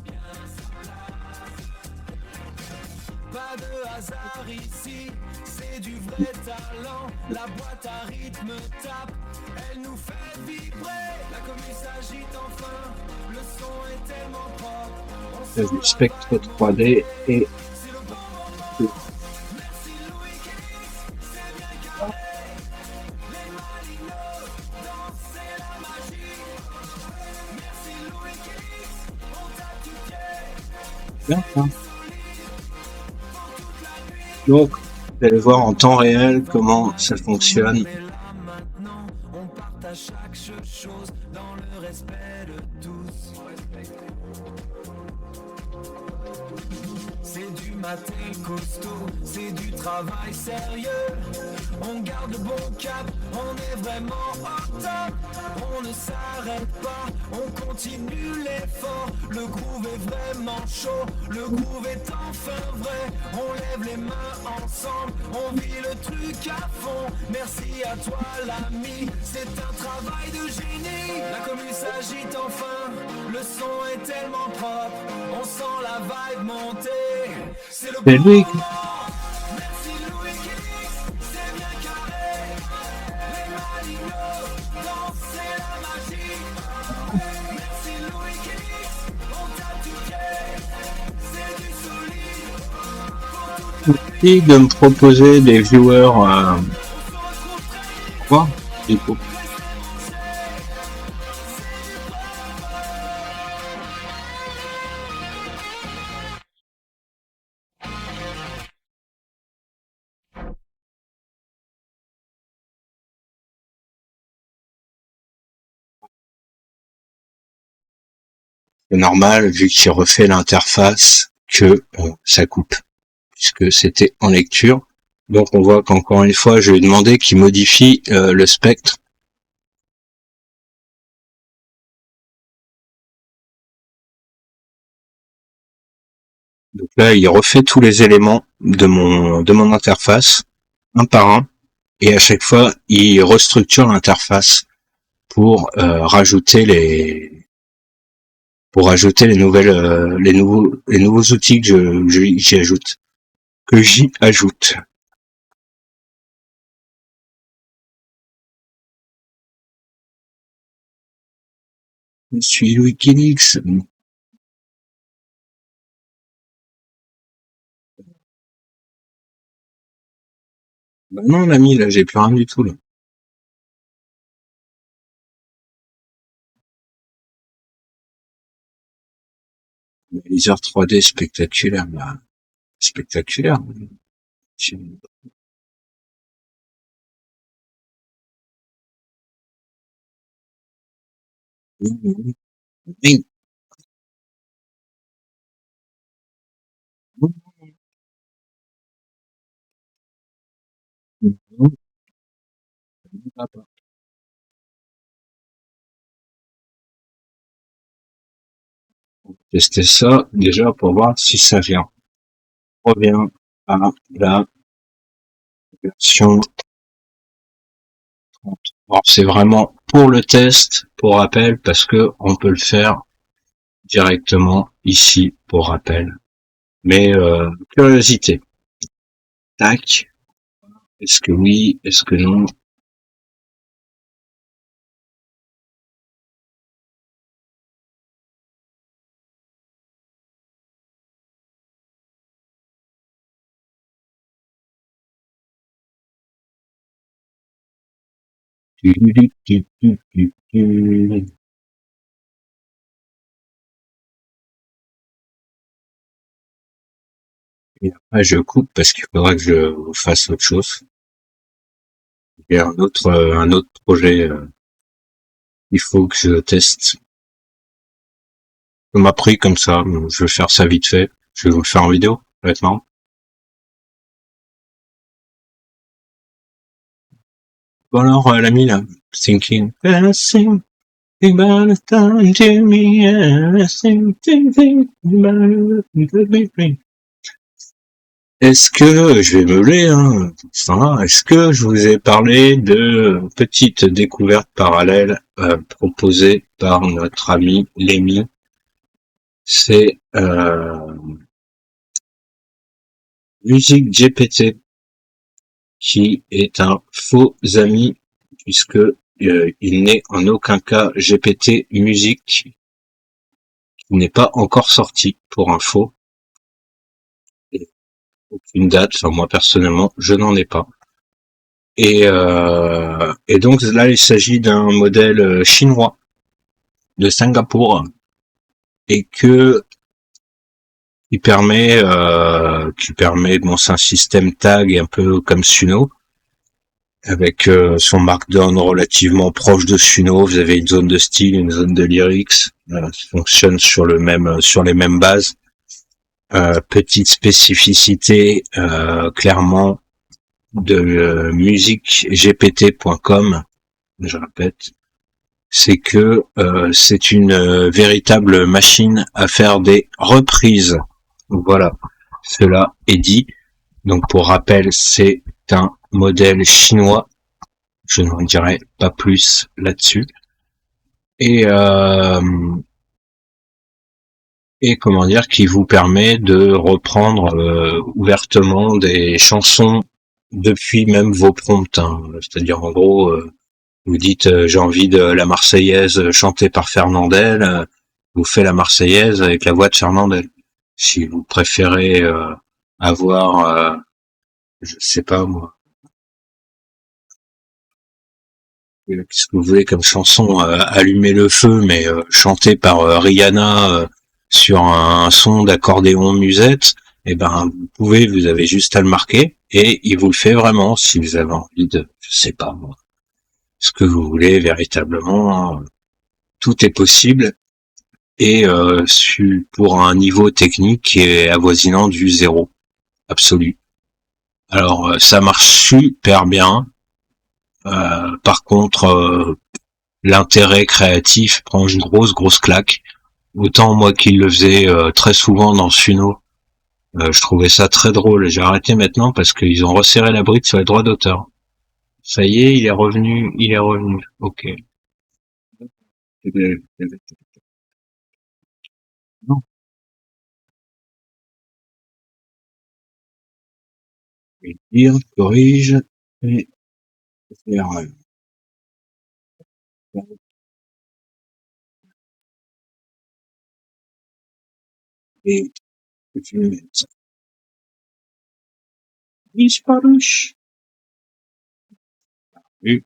Speaker 3: Bien à sa place. Pas de hasard ici, c'est du vrai talent. La boîte à rythme tape, elle nous fait vibrer. La commu s'agite enfin, le son est tellement propre. On
Speaker 2: C'est
Speaker 3: sent
Speaker 2: du
Speaker 3: la
Speaker 2: spectre
Speaker 3: vibe
Speaker 2: 3D et
Speaker 3: c'est le bon moment. Merci Louis Kelix, c'est bien carré. Les Malinos, danser la magie. Merci Louis Kelix, on tape du pied.
Speaker 2: bien ça. Donc, vous allez voir en temps réel comment ça fonctionne.
Speaker 3: Mais là maintenant, on partage chaque chose dans le respect de tous. C'est du matin costaud, c'est du travail sérieux. On garde le bon cap, on est vraiment au top. On ne s'arrête pas, on continue l'effort. Le groove est vraiment chaud, le groove est enfin vrai. On lève les mains ensemble, on vit le truc à fond. Merci à toi l'ami, c'est un travail de génie. La commune s'agite enfin, le son est tellement propre. On sent la vibe monter, c'est le
Speaker 2: C'est
Speaker 3: bon
Speaker 2: lui.
Speaker 3: moment. Merci Louis Kix, c'est bien carré. Les Malinos dansent, c'est la magie. Merci Louis Kix, on t'a touché. C'est du solide pour toute
Speaker 2: Et de me proposer des viewers quoi du coup. C'est normal vu que j'ai refait l'interface que ça coupe puisque c'était en lecture. Donc on voit qu'encore une fois je lui ai demandé qu'il modifie le spectre. Donc là il refait tous les éléments de mon interface un par un et à chaque fois il restructure l'interface pour rajouter les nouvelles les nouveaux outils que j'y ajoute. Je suis Wikileaks. Bah non l'ami, là j'ai plus rien du tout là. Les heures 3D spectaculaires, là. Spectaculaire. Oui. Tester ça déjà pour voir si ça vient. On revient à la version 30. Alors c'est vraiment pour le test, pour rappel, parce que on peut le faire directement ici pour rappel. Mais curiosité. Tac. Est-ce que oui? Est-ce que non? Et après je coupe parce qu'il faudra que je fasse autre chose. Il y a un autre projet. Il faut que je teste. On m'a pris comme ça. Je vais faire ça vite fait. Je vais vous le faire en vidéo, maintenant. Bon alors, l'ami là, thinking about the time to me, thinking about. Est-ce que, je vais meuler, hein, est-ce que je vous ai parlé de petite découverte parallèle proposée par notre ami Lémi? C'est Musique GPT, qui est un faux ami, puisque il n'est en aucun cas GPT Musique, qui n'est pas encore sorti, pour info. Aucune date, enfin moi personnellement, je n'en ai pas. Et donc là, il s'agit d'un modèle chinois de Singapour et qui permet bon, c'est un système tag un peu comme Suno avec son markdown relativement proche de Suno. Vous avez une zone de style, une zone de lyrics, ça fonctionne sur les mêmes bases. petite spécificité clairement de musiquegpt.com, je répète, c'est que c'est une véritable machine à faire des reprises. Voilà, cela est dit. Donc pour rappel, c'est un modèle chinois. Je n'en dirai pas plus là-dessus. Et comment dire, qui vous permet de reprendre ouvertement des chansons depuis même vos prompts. Hein. C'est-à-dire en gros, vous dites j'ai envie de la Marseillaise chantée par Fernandel, vous faites la Marseillaise avec la voix de Fernandel. Si vous préférez avoir, je sais pas moi, qu'est-ce que vous voulez comme chanson, Allumer le feu, mais chantée par Rihanna sur un son d'accordéon musette, eh ben vous pouvez, vous avez juste à le marquer et il vous le fait vraiment si vous avez envie de, je sais pas moi, ce que vous voulez véritablement, tout est possible et pour un niveau technique qui est avoisinant du zéro absolu. Alors ça marche super bien. Par contre, l'intérêt créatif prend une grosse claque. Autant moi qui le faisais très souvent dans Suno, je trouvais ça très drôle. J'ai arrêté maintenant parce qu'ils ont resserré la bride sur les droits d'auteur. Ça y est, il est revenu. Ok. Non. Je vais dire, corrige et faire et je vais mettre disparu. Et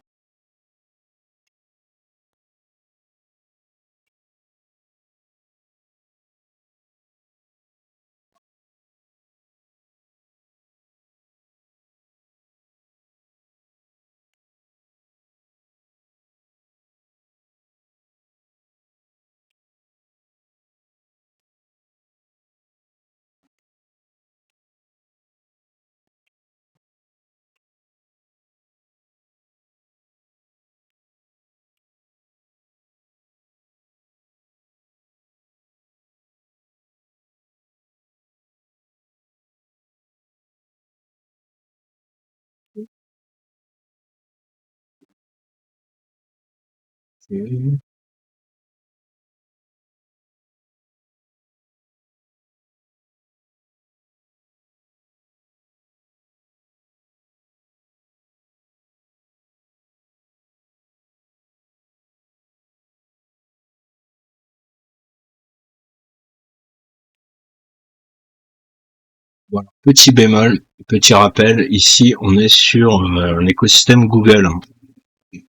Speaker 2: voilà. Petit bémol, petit rappel, ici on est sur un écosystème Google.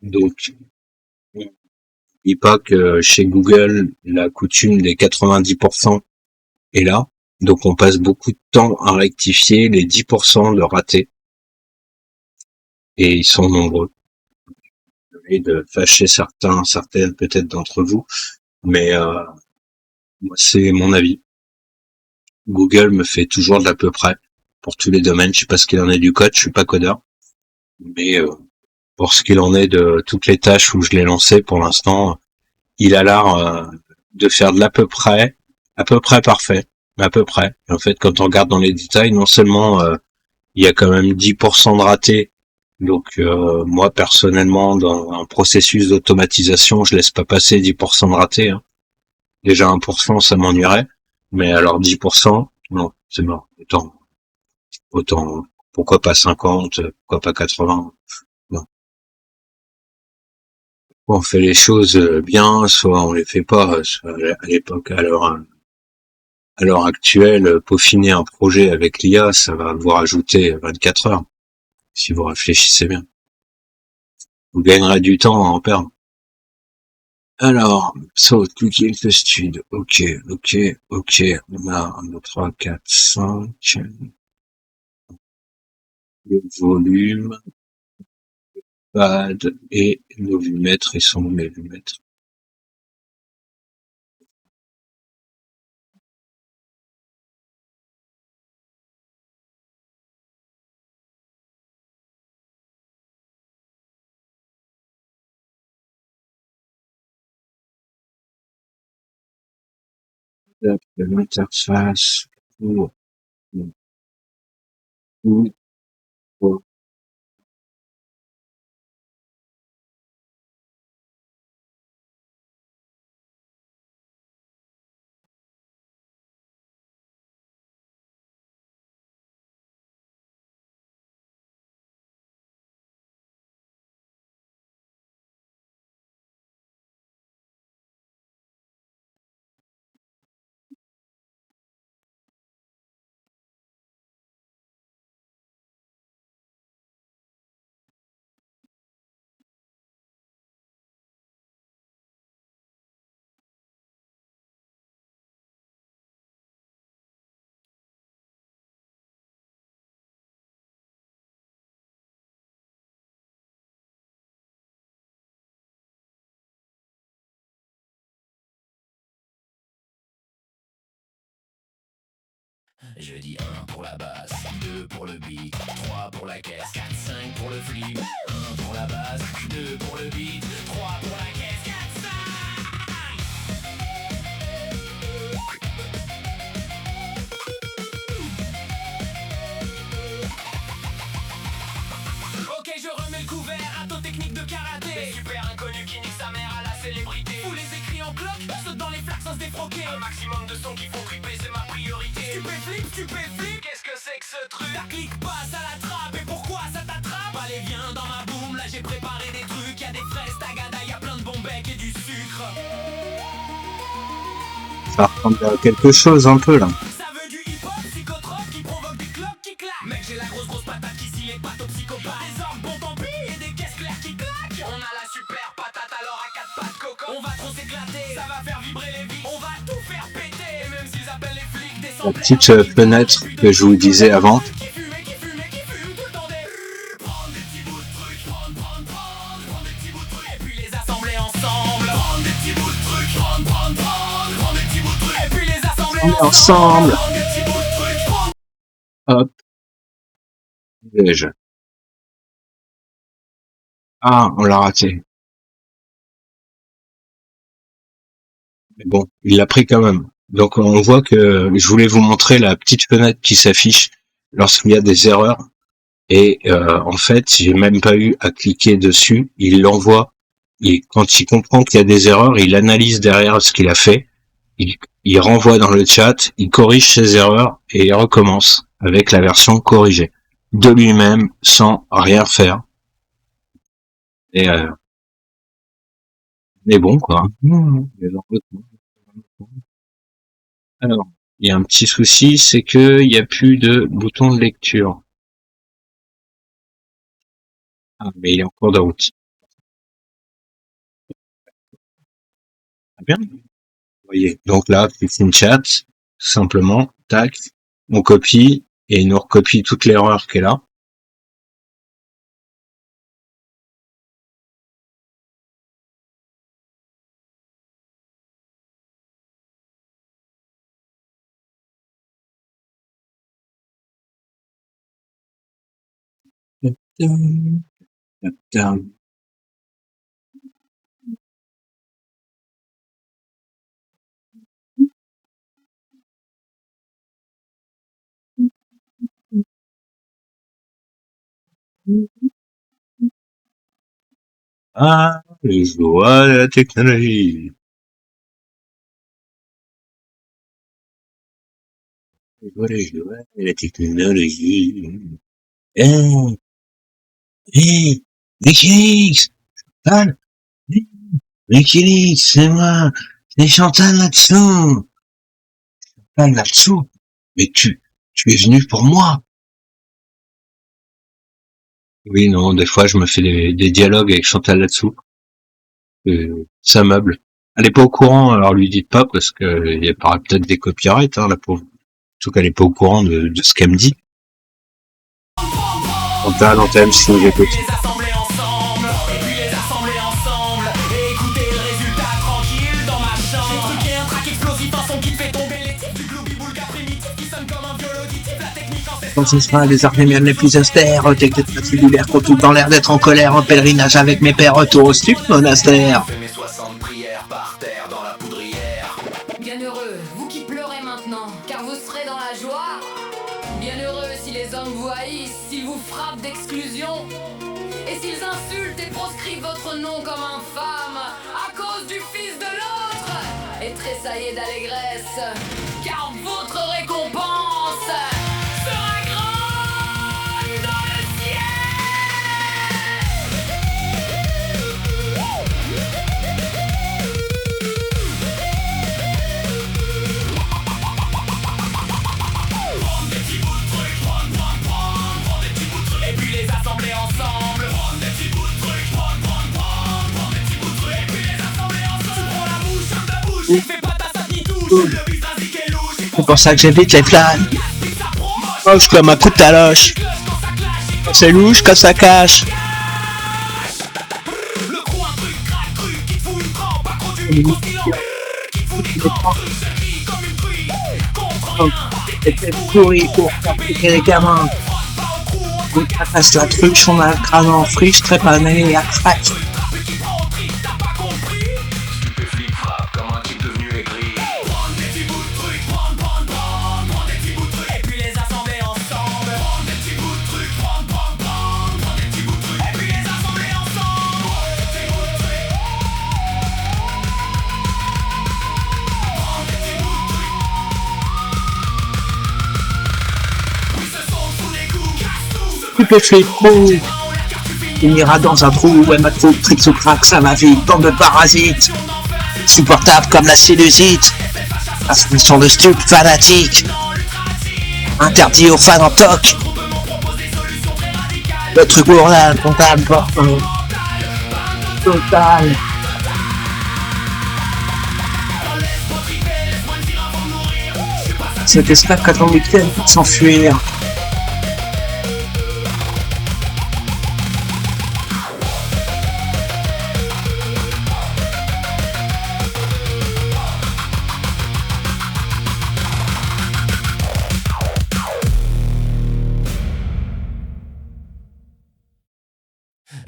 Speaker 2: Donc, n'oublie pas que chez Google, la coutume des 90% est là. Donc on passe beaucoup de temps à rectifier les 10% de ratés. Et ils sont nombreux. Et de fâcher certaines peut-être d'entre vous. Mais moi, c'est mon avis. Google me fait toujours de l'à peu près pour tous les domaines. Je sais pas ce qu'il en est du code, je suis pas codeur. Mais pour ce qu'il en est de toutes les tâches où je l'ai lancé pour l'instant, il a l'air de faire de l'à peu près parfait, à peu près. Et en fait, quand on regarde dans les détails, non seulement il y a quand même 10% de ratés. Donc moi personnellement, dans un processus d'automatisation, je laisse pas passer 10% de ratés. Hein. Déjà 1%, ça m'ennuierait. Mais alors 10%, non, c'est mort. Autant, pourquoi pas 50, pourquoi pas 80. Non. On fait les choses bien, soit on les fait pas. Soit à l'époque, à l'heure actuelle, peaufiner un projet avec l'IA, ça va vous rajouter 24 heures, si vous réfléchissez bien. Vous gagnerez du temps à en perdre. Alors, so, cliquez le stud. Ok. On a 1, 2, 3, 4, 5. Le volume, pad et nos lumètres. Ils sont où mes lumètres? de l'interface pour
Speaker 3: Je dis 1 pour la basse, 2 pour le beat, 3 pour la caisse, 4, 5 pour le flip. 1 pour la basse, 2 pour le beat, 3 pour la caisse, 4, 5. Ok, je remets le couvert à ton technique de karaté. Les super inconnus qui niquent sa mère à la célébrité. Fous les écrits en bloc, saute dans les flaques sans se défroquer. Un maximum de sons qui font triper, c'est ma priorité. Stupéflip, qu'est-ce que c'est que ce truc? Ta clique passe à la trappe, et pourquoi ça t'attrape? Allez viens dans ma boum, là j'ai préparé des trucs. Y'a des fraises, tagada, y'a plein de bons becs et du sucre.
Speaker 2: ça ressemble à quelque chose un peu là.
Speaker 3: Ça veut du hip-hop psychotrope qui provoque des cloques qui claquent. Mec j'ai la grosse patate qui scie les pattes aux psychopathes. Des orgues bon tant pis et des caisses claires qui claquent. On a la super patate alors à 4 pattes coco. On va trop s'éclater, ça va faire vibrer les vies. On va tout faire péter, et même s'ils appellent les flics des
Speaker 2: La petite fenêtre que je vous disais avant. Ensemble. Hop. Déjà. Ah, on l'a raté. Mais bon, il l'a pris quand même. Donc on voit que je voulais vous montrer la petite fenêtre qui s'affiche lorsqu'il y a des erreurs. Et en fait, j'ai même pas eu à cliquer dessus. Il l'envoie. Et quand il comprend qu'il y a des erreurs, il analyse derrière ce qu'il a fait. Il renvoie dans le chat, il corrige ses erreurs et il recommence avec la version corrigée de lui-même sans rien faire. Et bon quoi. Alors, il y a un petit souci, c'est que il y a plus de bouton de lecture. Ah, mais il est en cours de route. Très bien. Vous voyez. Donc là, c'est une chat, simplement, tac, on copie et il nous recopie toute l'erreur qui est là. Ah, les joies de la technologie. Les joies de la technologie. Wikileaks! Chantal! Wikileaks, c'est moi! C'est Chantal là-dessous! Chantal là-dessous! Mais tu es venu pour moi! Oui, non, des fois, je me fais des dialogues avec Chantal là-dessous. Ça meuble. Elle est pas au courant, alors lui dites pas, parce que il y aura peut-être des copyrights, hein, la pauvre. En tout cas, elle est pas au courant de ce qu'elle me dit. Chantal, on t'aime si nous écoute. Quand ce sera les arméniennes les plus austères, techniques cellulaires qu'on tout dans l'air d'être en colère, en pèlerinage avec mes pères, retour au stup monastère.
Speaker 3: Fais mes 60 prières par terre dans la poudrière. Bienheureux, vous qui pleurez.
Speaker 5: joie. Bienheureux si les hommes vous haïssent, s'ils vous frappent d'exclusion, et s'ils insultent et proscrivent votre nom comme infâme à cause du fils de l'autre, et tressaillez d'allégresse, car votre récompense sera grande dans le et puis les assembler ensemble. Prendre des petits bouts de trucs, prendre des petits bouts de trucs, et puis les assembler ensemble. Tu prends la bouche comme ta bouche, tu fais pas ta sac ni touche. Le vis ainsi qu'est louche.
Speaker 2: C'est pour ça que j'évite les flammes. Moche comme un coup de taloche. C'est louche quand ça cache.
Speaker 3: Le crew, un truc craque cru qui te fout une crampe. Accro du micro stylo qui te fout des crampes. C'est mis comme une truie contre rien.
Speaker 2: C'était pourri pour faire piquer les gamins. On tracasse la truche, on a le crâne en friche, trépané à crack.
Speaker 3: Qui prend au trip, t'as pas compris.
Speaker 6: Stupéflip frappe comme un type devenu aigri.
Speaker 3: Prendre des petits bouts de trucs, prendre des petits bouts de trucs, et puis les assembler ensemble. Prendre des petits bouts de trucs, prendre des petits bouts de trucs, et puis les assembler ensemble. Prendre des petits bouts de trucs. Prendre des petits bouts de trucs. Oui, ce sont sous les coups, casse tout, ce
Speaker 2: Stupéflip, bon. Il ira dans un trou, ouais, ma troupe, tricks ou crack, ça va vite, bande de parasites. Supportable comme la sinusite. Ascension de stup fanatique. Interdit aux fans en toc. Le truc journal, comptable, total. Cet esclave qu'attend le week-end pour s'enfuir.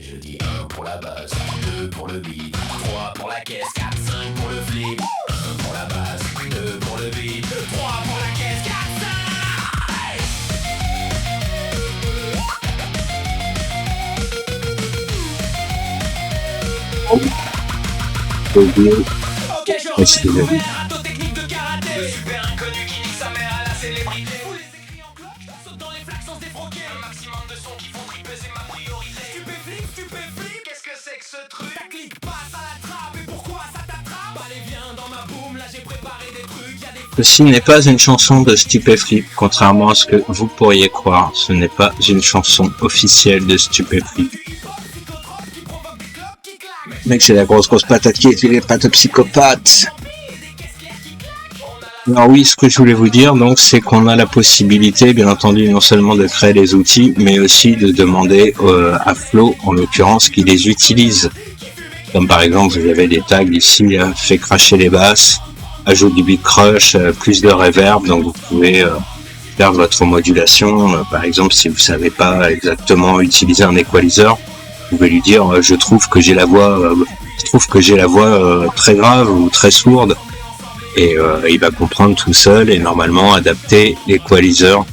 Speaker 3: Je dis 1 pour la base, 2 pour le beat, 3 pour la caisse, 4, 5 pour le flip. 1 pour la base, 2 pour le beat, 3 pour la caisse, 4, 5. Ok, je refais une nouvelle technique de karaté. Le super inconnu qui nique sa mère à la célébrité. Vous les écrits en cloque, saute dans les flaques sans se défroquer. Un maximum de sons qui font triper, c'est ma priorité. Stupéflip, qu'est-ce que c'est que ce truc? Ta clique passe à la trappe, et pourquoi ça t'attrape? Allez viens dans ma boum, là j'ai préparé des trucs, y'a des...
Speaker 2: Ceci n'est pas une chanson de Stupéflip, contrairement à ce que vous pourriez croire. Ce n'est pas une chanson officielle de Stupéflip. Mec, c'est la grosse patate qui est les pattes psychopathes. Alors oui, ce que je voulais vous dire, donc, c'est qu'on a la possibilité, bien entendu, non seulement de créer les outils, mais aussi de demander à Flo, en l'occurrence, qu'il les utilise. Comme par exemple, vous avez des tags ici, fait cracher les basses, ajoute du beat crush, plus de reverb, donc vous pouvez faire votre modulation. Par exemple, si vous savez pas exactement utiliser un equalizer, vous pouvez lui dire je trouve que j'ai la voix très grave ou très sourde, et il va comprendre tout seul et normalement adapter l'equalizer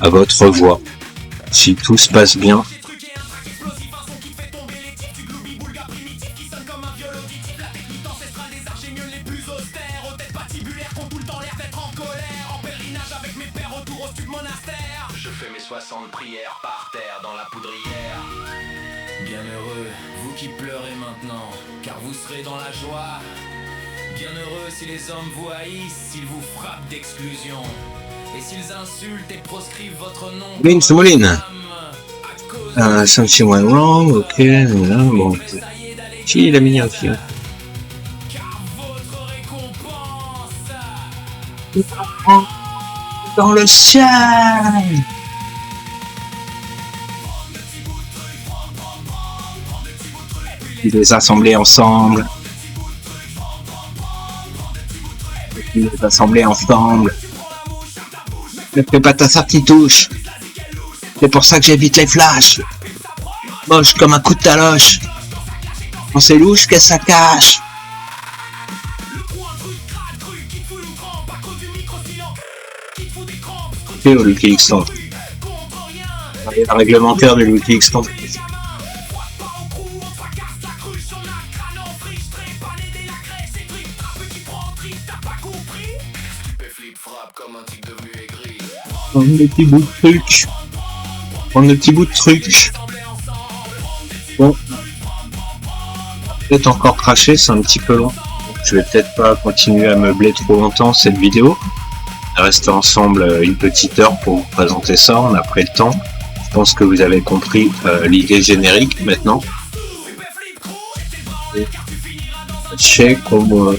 Speaker 2: à votre voix si tout se passe bien.
Speaker 3: Je fais mes 60 prières par terre dans la poudrière. Bienheureux, vous qui pleurez maintenant, car vous serez dans la joie. Bienheureux si les hommes vous haïssent, s'ils vous frappent d'exclusion, et s'ils insultent et proscrivent votre nom.
Speaker 2: Vince Moulin. Something went wrong, ok, là, bon. Si, il a mis un film.
Speaker 3: Car votre récompense
Speaker 2: Dans le ciel. Ils les assembler ensemble. Ils les assembler ensemble. Ne fais pas ta sortie touche. C'est pour ça que j'évite les flashs. Moche comme un coup de taloche. Quand c'est louche, qu'est-ce que ça cache?
Speaker 3: le coup un truc crade cru qui te fout une crampe à cause du micro silence qui te fout des crampes.
Speaker 2: connecté au Wikileaks Stand. Il y a un réglementaire de Wikileaks Stand. Prendre des petits bouts de trucs. Prendre des petits bouts de trucs. Bon. Peut-être encore craché, c'est un petit peu long. Je vais peut-être pas continuer à meubler trop longtemps cette vidéo. On va rester ensemble une petite heure pour vous présenter ça. On a pris le temps. Je pense que vous avez compris l'idée générique maintenant. Je sais comme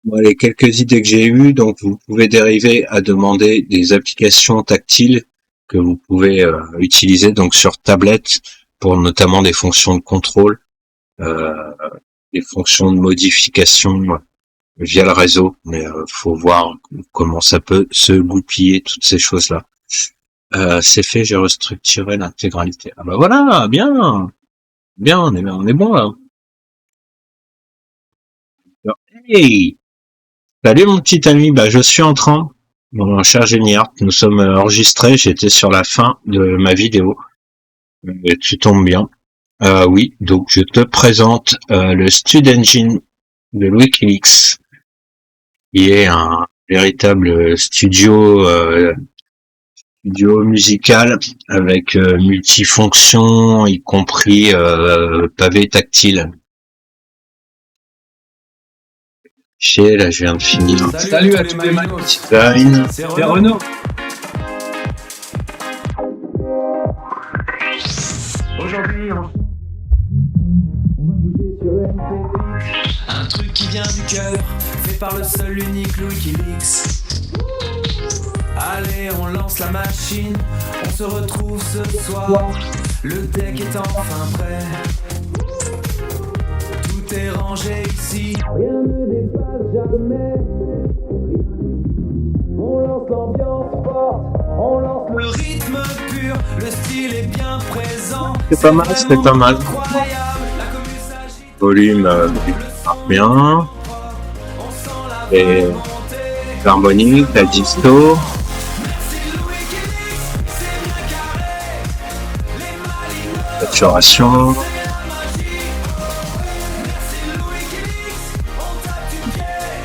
Speaker 2: bon, les quelques idées que j'ai eues, donc vous pouvez dériver à demander des applications tactiles que vous pouvez utiliser donc sur tablette pour notamment des fonctions de contrôle, des fonctions de modification via le réseau, mais faut voir comment ça peut se goupiller toutes ces choses-là. C'est fait, j'ai restructuré l'intégralité. Ah bah voilà, bien, on est bon là. Alors, hey, salut mon petit ami, bah je suis en train, mon cher Géniard, nous sommes enregistrés, j'étais sur la fin de ma vidéo, et tu tombes bien. Oui, donc je te présente le StudEngine de Wikileaks, qui est un véritable studio musical avec multifonction, y compris pavé tactile. Là, je viens de finir.
Speaker 3: Salut à tous les
Speaker 2: Design.
Speaker 3: C'est Renaud. Aujourd'hui, on va bouger sur MP8. Un truc qui vient du cœur, fait par le seul unique Wikileaks. Allez, on lance la machine, on se retrouve ce soir. Le deck est enfin prêt. Tout est rangé ici, rien ne dépasse jamais. On lance l'ambiance forte, on lance le rythme pur, le style est bien présent.
Speaker 2: C'est pas mal, c'est pas mal. Volume bien. Et l'harmonique, la disto. Saturation.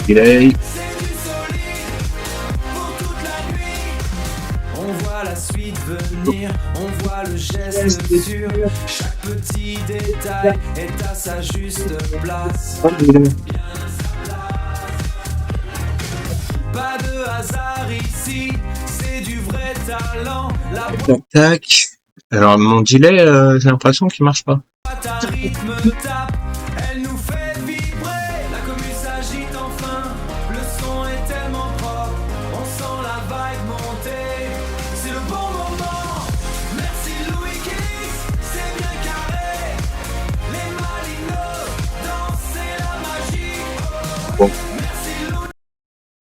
Speaker 2: Delay.
Speaker 3: On voit la suite venir, on voit le geste sûr. Chaque petit détail est à sa juste place. Pas de hasard ici, c'est du vrai talent. La
Speaker 2: Tac, tac. Alors mon delay, j'ai l'impression qu'il marche pas.
Speaker 3: boîte à rythme tape, elle nous fait vibrer. La commu s'agite enfin, le son est tellement propre. On sent la vibe monter, c'est le bon moment. Merci Louis Kix, c'est bien carré. Les Malinos, danser la magie.
Speaker 2: Bon.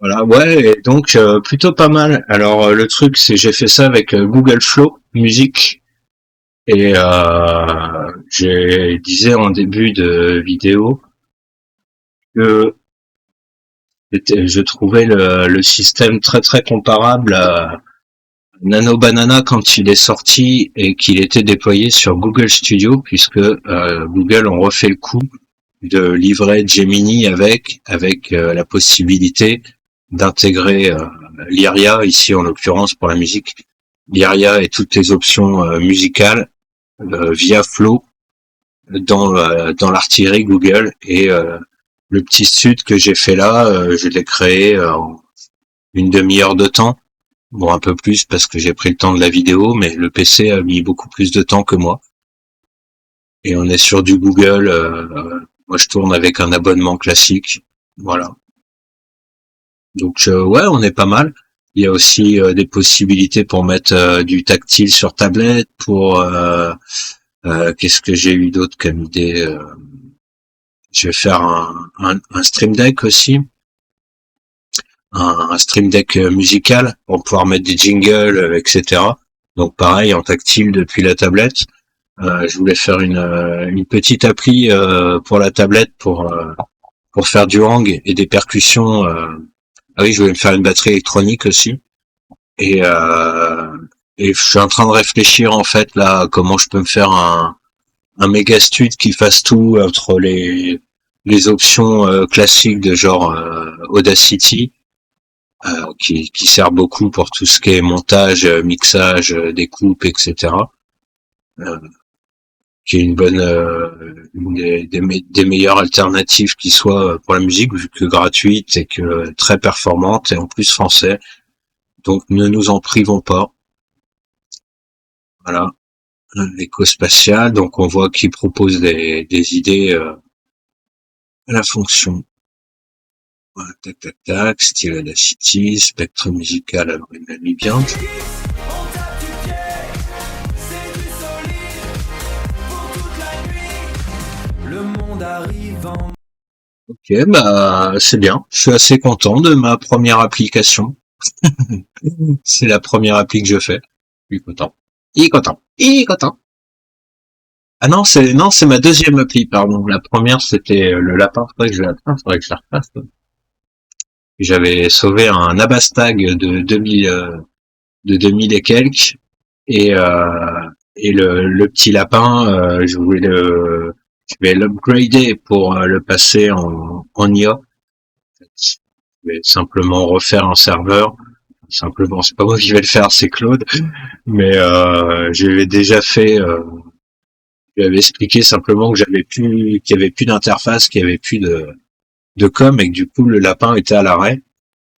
Speaker 2: Voilà, ouais, et donc plutôt pas mal. Alors le truc, c'est j'ai fait ça avec Google Flow Music. Et je disais en début de vidéo que je trouvais le système très très comparable à Nano Banana quand il est sorti et qu'il était déployé sur Google Studio, puisque Google ont refait le coup de livrer Gemini avec la possibilité d'intégrer Lyria, ici en l'occurrence pour la musique, Lyria et toutes les options musicales via Flow dans l'artillerie Google. Et le petit stud que j'ai fait là, je l'ai créé en une demi-heure de temps. Bon, un peu plus parce que j'ai pris le temps de la vidéo, mais le PC a mis beaucoup plus de temps que moi. Et on est sur du Google. Moi, je tourne avec un abonnement classique. Voilà. Donc, ouais, on est pas mal. Il y a aussi des possibilités pour mettre du tactile sur tablette, pour qu'est-ce que j'ai eu d'autre comme idée, je vais faire un Stream Deck aussi, un Stream Deck musical pour pouvoir mettre des jingles, etc. Donc pareil en tactile depuis la tablette. Je voulais faire une petite appli pour la tablette pour faire du hang et des percussions Ah oui, je voulais me faire une batterie électronique aussi. Et, euh, et je suis en train de réfléchir en fait là comment je peux me faire un méga stud qui fasse tout entre les options classiques de genre Audacity qui sert beaucoup pour tout ce qui est montage, mixage, découpe, etc. Euh, qui est une bonne une des meilleures alternatives qui soit pour la musique vu que gratuite et que très performante et en plus français. Donc ne nous en privons pas. Voilà. L'éco-spatial, donc on voit qu'il propose des idées à la fonction. Voilà, tac tac tac, style Audacity, spectre musical, alors il m'a mis bien.
Speaker 3: On tape du pied, c'est du solide pour toute la nuit. Le monde arrive en
Speaker 2: Ok, bah c'est bien. Je suis assez content de ma première application. C'est la première appli que je fais. Je suis content. Il est content. Il est content. Ah non, c'est ma deuxième appli, pardon. La première c'était le lapin, faudrait que je la refasse. J'avais sauvé un Abastag de 2000 de 2000 et quelques et le petit lapin je vais l'upgrader pour le passer en IA. Je vais simplement refaire un serveur. Simplement, c'est pas moi qui vais le faire, c'est Claude. Mais j'avais déjà fait. Je lui avais expliqué simplement que qu'il y avait plus d'interface, qu'il y avait plus de com et que du coup le lapin était à l'arrêt.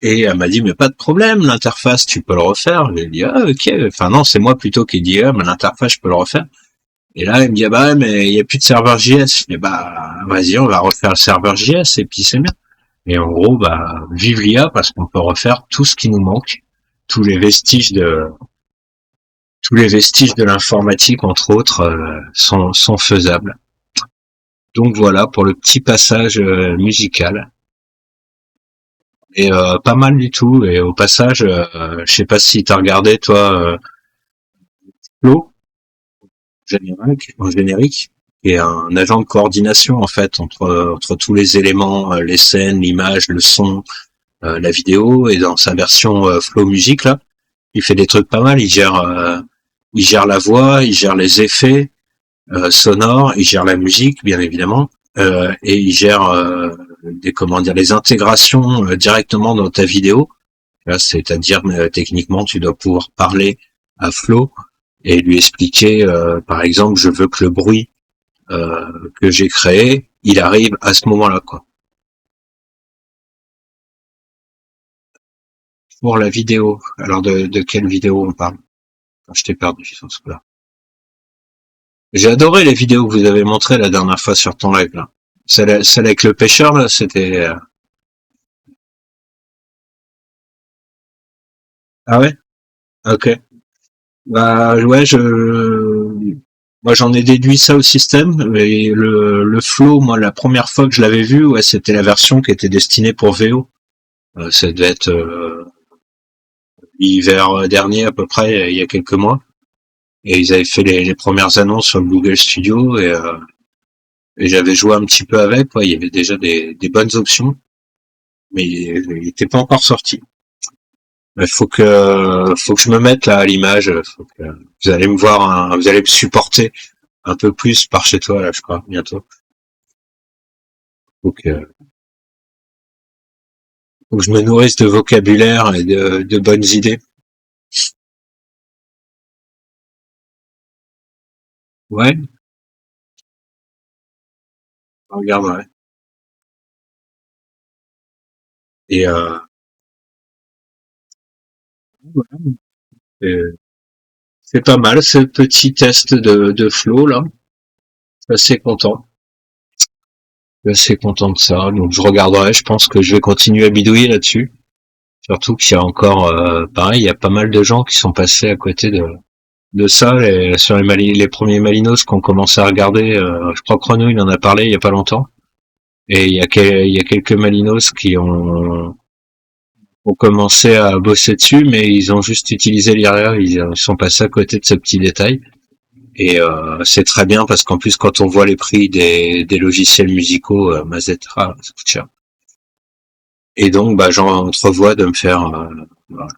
Speaker 2: Et elle m'a dit mais pas de problème, l'interface tu peux le refaire. J'ai dit ah ok. Enfin non, c'est moi plutôt qui dit ah mais l'interface je peux le refaire. Et là il me dit ah bah mais il y a plus de serveur JS. Mais bah vas-y on va refaire le serveur JS et puis c'est bien. Et en gros bah vive l'IA parce qu'on peut refaire tout ce qui nous manque, tous les vestiges de l'informatique entre autres sont faisables. Donc voilà pour le petit passage musical. Et pas mal du tout. Et au passage, je sais pas si t'as regardé toi Flo en générique, qui est un agent de coordination en fait entre tous les éléments, les scènes, l'image, le son, la vidéo, et dans sa version Flow Music là, il fait des trucs pas mal. Il gère la voix, il gère les effets sonores, il gère la musique bien évidemment, et il gère les intégrations directement dans ta vidéo. Là, c'est-à-dire techniquement tu dois pouvoir parler à Flo et lui expliquer par exemple je veux que le bruit que j'ai créé il arrive à ce moment-là quoi. Pour la vidéo, alors de quelle vidéo on parle? Je t'ai perdu sur ce coup-là. J'ai adoré les vidéos que vous avez montrées la dernière fois sur ton live là. Celle avec le pêcheur là, c'était ah ouais, ok. Bah ouais, moi j'en ai déduit ça au système, mais le flow, moi la première fois que je l'avais vu, ouais, c'était la version qui était destinée pour VO. Ça devait être l'hiver dernier à peu près, il y a quelques mois. Et ils avaient fait les premières annonces sur le Google Studio et j'avais joué un petit peu avec, ouais, il y avait déjà des bonnes options, mais il était pas encore sorti. Il faut que je me mette là à l'image, vous allez me voir, vous allez me supporter un peu plus par chez toi là, je crois, bientôt. Faut que je me nourrisse de vocabulaire et de bonnes idées. Ouais, regarde, ouais. Et voilà. Euh, c'est pas mal ce petit test de flow là. Je suis assez content. Je suis assez content de ça. Donc je regarderai. Je pense que je vais continuer à bidouiller là-dessus. Surtout qu'il y a encore, pareil, il y a pas mal de gens qui sont passés à côté de ça. Sur les premiers Malinos qu'on commençait à regarder, je crois que Renaud il en a parlé il y a pas longtemps. Et il y a quelques Malinos qui ont commencé à bosser dessus, mais ils ont juste utilisé l'IRA, ils sont passés à côté de ce petit détail. Et c'est très bien parce qu'en plus quand on voit les prix des logiciels musicaux, Mazetta, ça coûte cher. Et donc, bah, j'entrevois de me faire, voilà.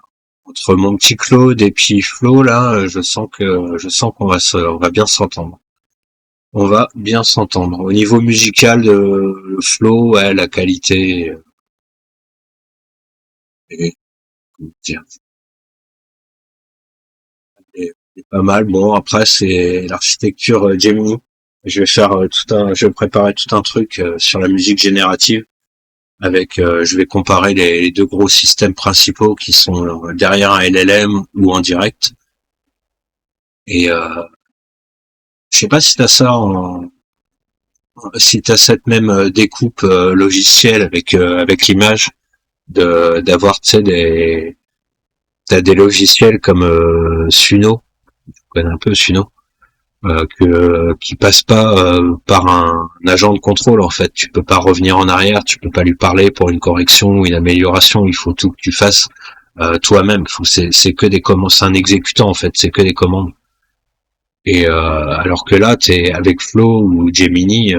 Speaker 2: Entre mon petit Claude et puis Flo, là, je sens on va bien s'entendre. On va bien s'entendre. Au niveau musical, le Flo, ouais, la qualité, est, comment dire, est pas mal. Bon, après, c'est l'architecture Gemini. Je vais préparer tout un truc sur la musique générative. Je vais comparer les deux gros systèmes principaux qui sont derrière un LLM ou en direct. Et je sais pas si t'as ça si t'as cette même découpe logicielle avec l'image d'avoir, tu sais, t'as des logiciels comme Suno, tu connais un peu Suno, qui passe pas par un agent de contrôle. En fait, tu peux pas revenir en arrière, tu peux pas lui parler pour une correction ou une amélioration. Il faut tout que tu fasses toi-même. C'est que des commandes, c'est un exécutant en fait, c'est que des commandes. Et alors que là, t'es avec Flow ou Gemini,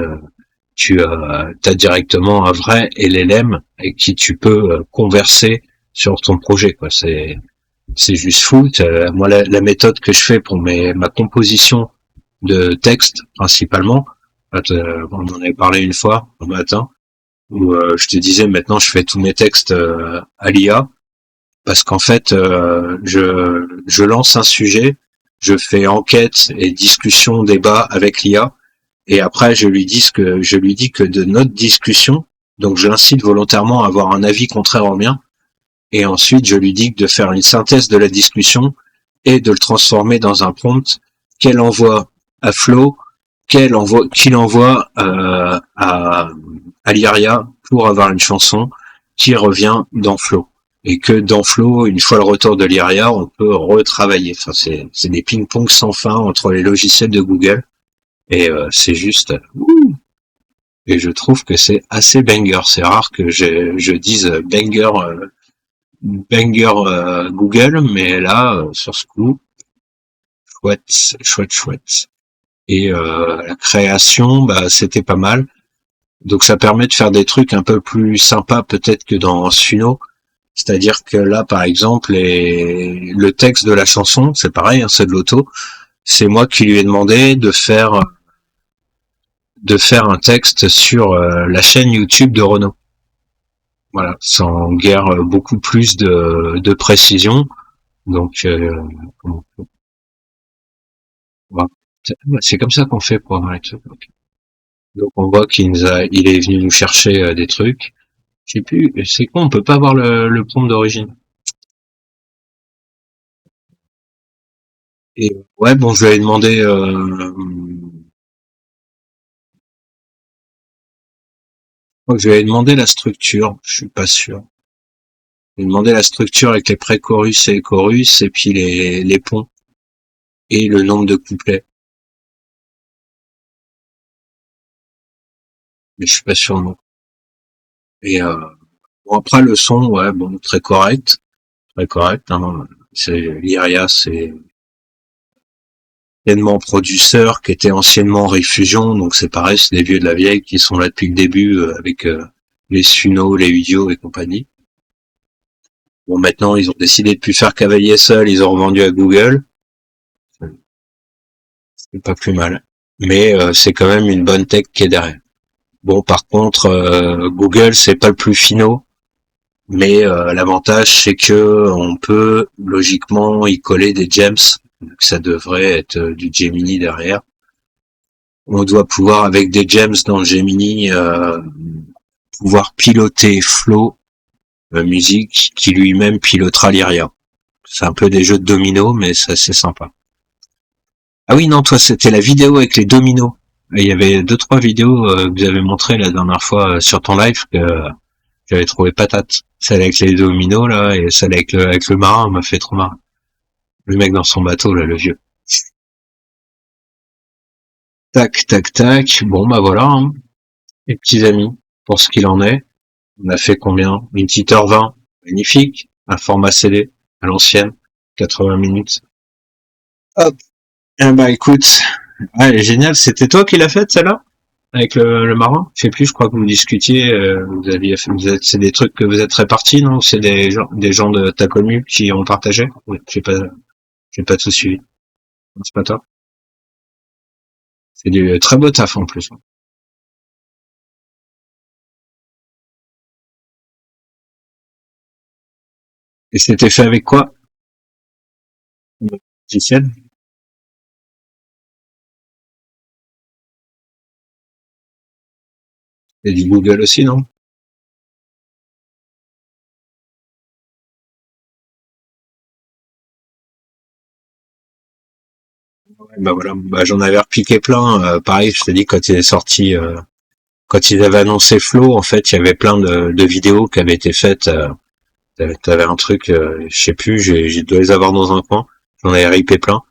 Speaker 2: tu as directement un vrai LLM avec qui tu peux converser sur ton projet, quoi. C'est juste fou. Moi, la méthode que je fais pour ma composition de texte principalement, on en avait parlé une fois au matin, où je te disais maintenant je fais tous mes textes à l'IA, parce qu'en fait je lance un sujet, je fais enquête et discussion, débat avec l'IA, et après je lui dis que de notre discussion, donc je l'incite volontairement à avoir un avis contraire au mien, et ensuite je lui dis de faire une synthèse de la discussion et de le transformer dans un prompt qu'elle envoie à Flo, qu'il envoie à l'IARIA pour avoir une chanson qui revient dans Flo. Et que dans Flo, une fois le retour de l'IARIA, on peut retravailler. Enfin, c'est des ping-pong sans fin entre les logiciels de Google. Et c'est juste... Et je trouve que c'est assez banger. C'est rare que je dise banger Google, mais là, sur ce coup, chouette. Et la création, bah, c'était pas mal. Donc ça permet de faire des trucs un peu plus sympas peut-être que dans Suno. C'est-à-dire que là, par exemple, le texte de la chanson, c'est pareil, hein, c'est de l'auto. C'est moi qui lui ai demandé de faire un texte sur la chaîne YouTube de Renault. Voilà, sans guère beaucoup plus de précision. Donc voilà. C'est comme ça qu'on fait pour avoir les trucs. Donc on voit il est venu nous chercher des trucs. Je sais plus, c'est quoi, on peut pas avoir le prompt d'origine. Et ouais, bon, je lui avais demandé la structure, je suis pas sûr. Je lui ai demandé la structure avec les pré-chorus et les chorus, et puis les ponts, et le nombre de couplets. Mais je suis pas sûr, non. Et bon, après le son, ouais, bon, très correct, hein, l'IRIA, c'est anciennement producteur, qui était anciennement Refusion, donc c'est pareil, c'est des vieux de la vieille qui sont là depuis le début avec les Suno, les Udio et compagnie. Bon, maintenant ils ont décidé de plus faire cavalier seul, ils ont revendu à Google. C'est pas plus mal, mais c'est quand même une bonne tech qui est derrière. Bon, par contre, Google c'est pas le plus finaux, mais l'avantage c'est que on peut logiquement y coller des gems. Ça devrait être du Gemini derrière. On doit pouvoir, avec des gems dans le Gemini, pouvoir piloter Flow musique qui lui-même pilotera l'IRIA. C'est un peu des jeux de dominos, mais c'est assez sympa. Ah oui, non, toi, c'était la vidéo avec les dominos. Il y avait 2-3 vidéos que vous avez montrées la dernière fois sur ton live que j'avais trouvé patate. Celle avec les dominos, là, et celle avec le marin m'a fait trop marrer. Le mec dans son bateau, là, le vieux. Tac. Bon, bah voilà, hein. Les petits amis, pour ce qu'il en est. On a fait combien? Une petite heure 20. Magnifique. Un format CD, à l'ancienne. 80 minutes. Hop. Eh bah, écoute. Ouais, elle est géniale. C'était toi qui l'as faite, celle-là? avec le marin? Je sais plus, je crois que vous discutiez, c'est des trucs que vous êtes répartis, non? C'est des gens de ta commune qui ont partagé? Oui, j'ai pas tout suivi. Non, c'est pas toi? C'est du très beau taf en plus. Et c'était fait avec quoi? Logiciel? Et du Google aussi, non? Ouais, bah voilà, bah j'en avais repiqué plein. Pareil, je te dis quand il est sorti, quand ils avaient annoncé Flow, en fait, il y avait plein de vidéos qui avaient été faites. T'avais un truc, je sais plus, j'ai dû les avoir dans un coin. J'en avais ripé plein.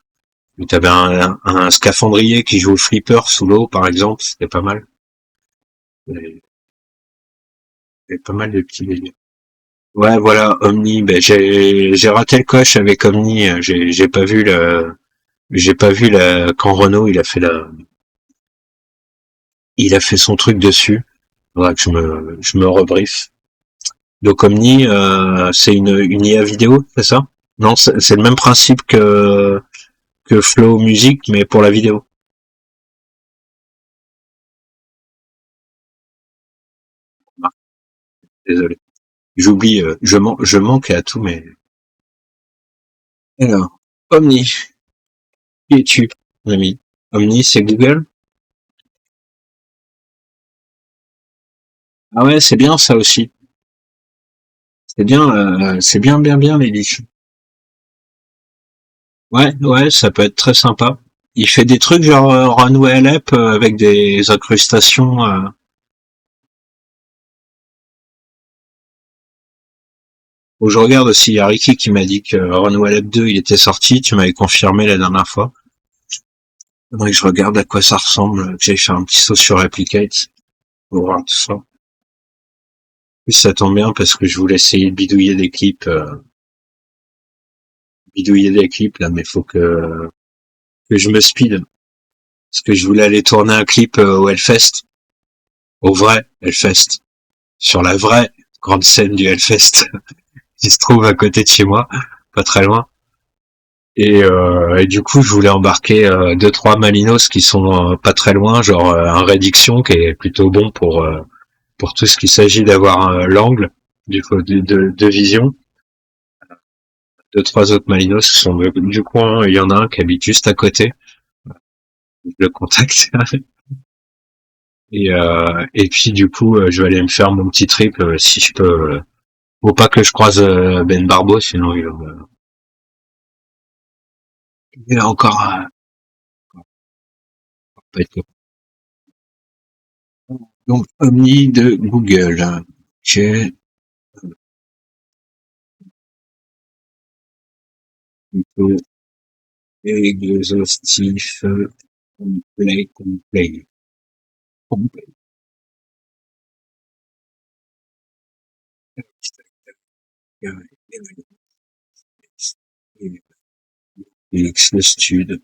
Speaker 2: Mais t'avais un scaphandrier qui joue au flipper sous l'eau, par exemple, c'était pas mal. Il y avait pas mal de petits délires. Ouais, voilà, Omni. Ben j'ai raté le coche avec Omni. J'ai pas vu quand Renault il a fait son truc dessus. Faudra que je me rebriefe. Donc Omni, c'est une IA vidéo, c'est ça? Non, c'est le même principe que Flow Music, mais pour la vidéo. Ah, désolé. J'oublie, je manque à tout, mais alors, Omni, qui es-tu, mon ami? Omni, c'est Google? Ah ouais, c'est bien ça aussi. C'est bien l'édition. Ouais, ouais, ça peut être très sympa. Il fait des trucs genre Runway App avec des incrustations. Où je regarde aussi, il y a Ricky qui m'a dit que Runway App 2 il était sorti, tu m'avais confirmé la dernière fois. Faudrait que je regarde à quoi ça ressemble, que j'aille faire un petit saut sur Replicate pour voir tout ça. En plus ça tombe bien parce que je voulais essayer de bidouiller des clips là, mais faut que je me speed. Parce que je voulais aller tourner un clip au Hellfest, au vrai Hellfest, sur la vraie grande scène du Hellfest qui se trouve à côté de chez moi, pas très loin. Et du coup, je voulais embarquer deux trois Malinos qui sont pas très loin, genre un Rédiction qui est plutôt bon pour tout ce qu'il s'agit d'avoir l'angle de vision. Deux trois autres Malinos qui sont du coin. Il y en a un qui habite juste à côté. Je le contacte. Et puis du coup, je vais aller me faire mon petit trip si je peux. Faut pas que je croise Ben Barbo, sinon il va encore pas être content. Donc Omni de Google. Ok. Plutôt exhaustif, complet. Le stud.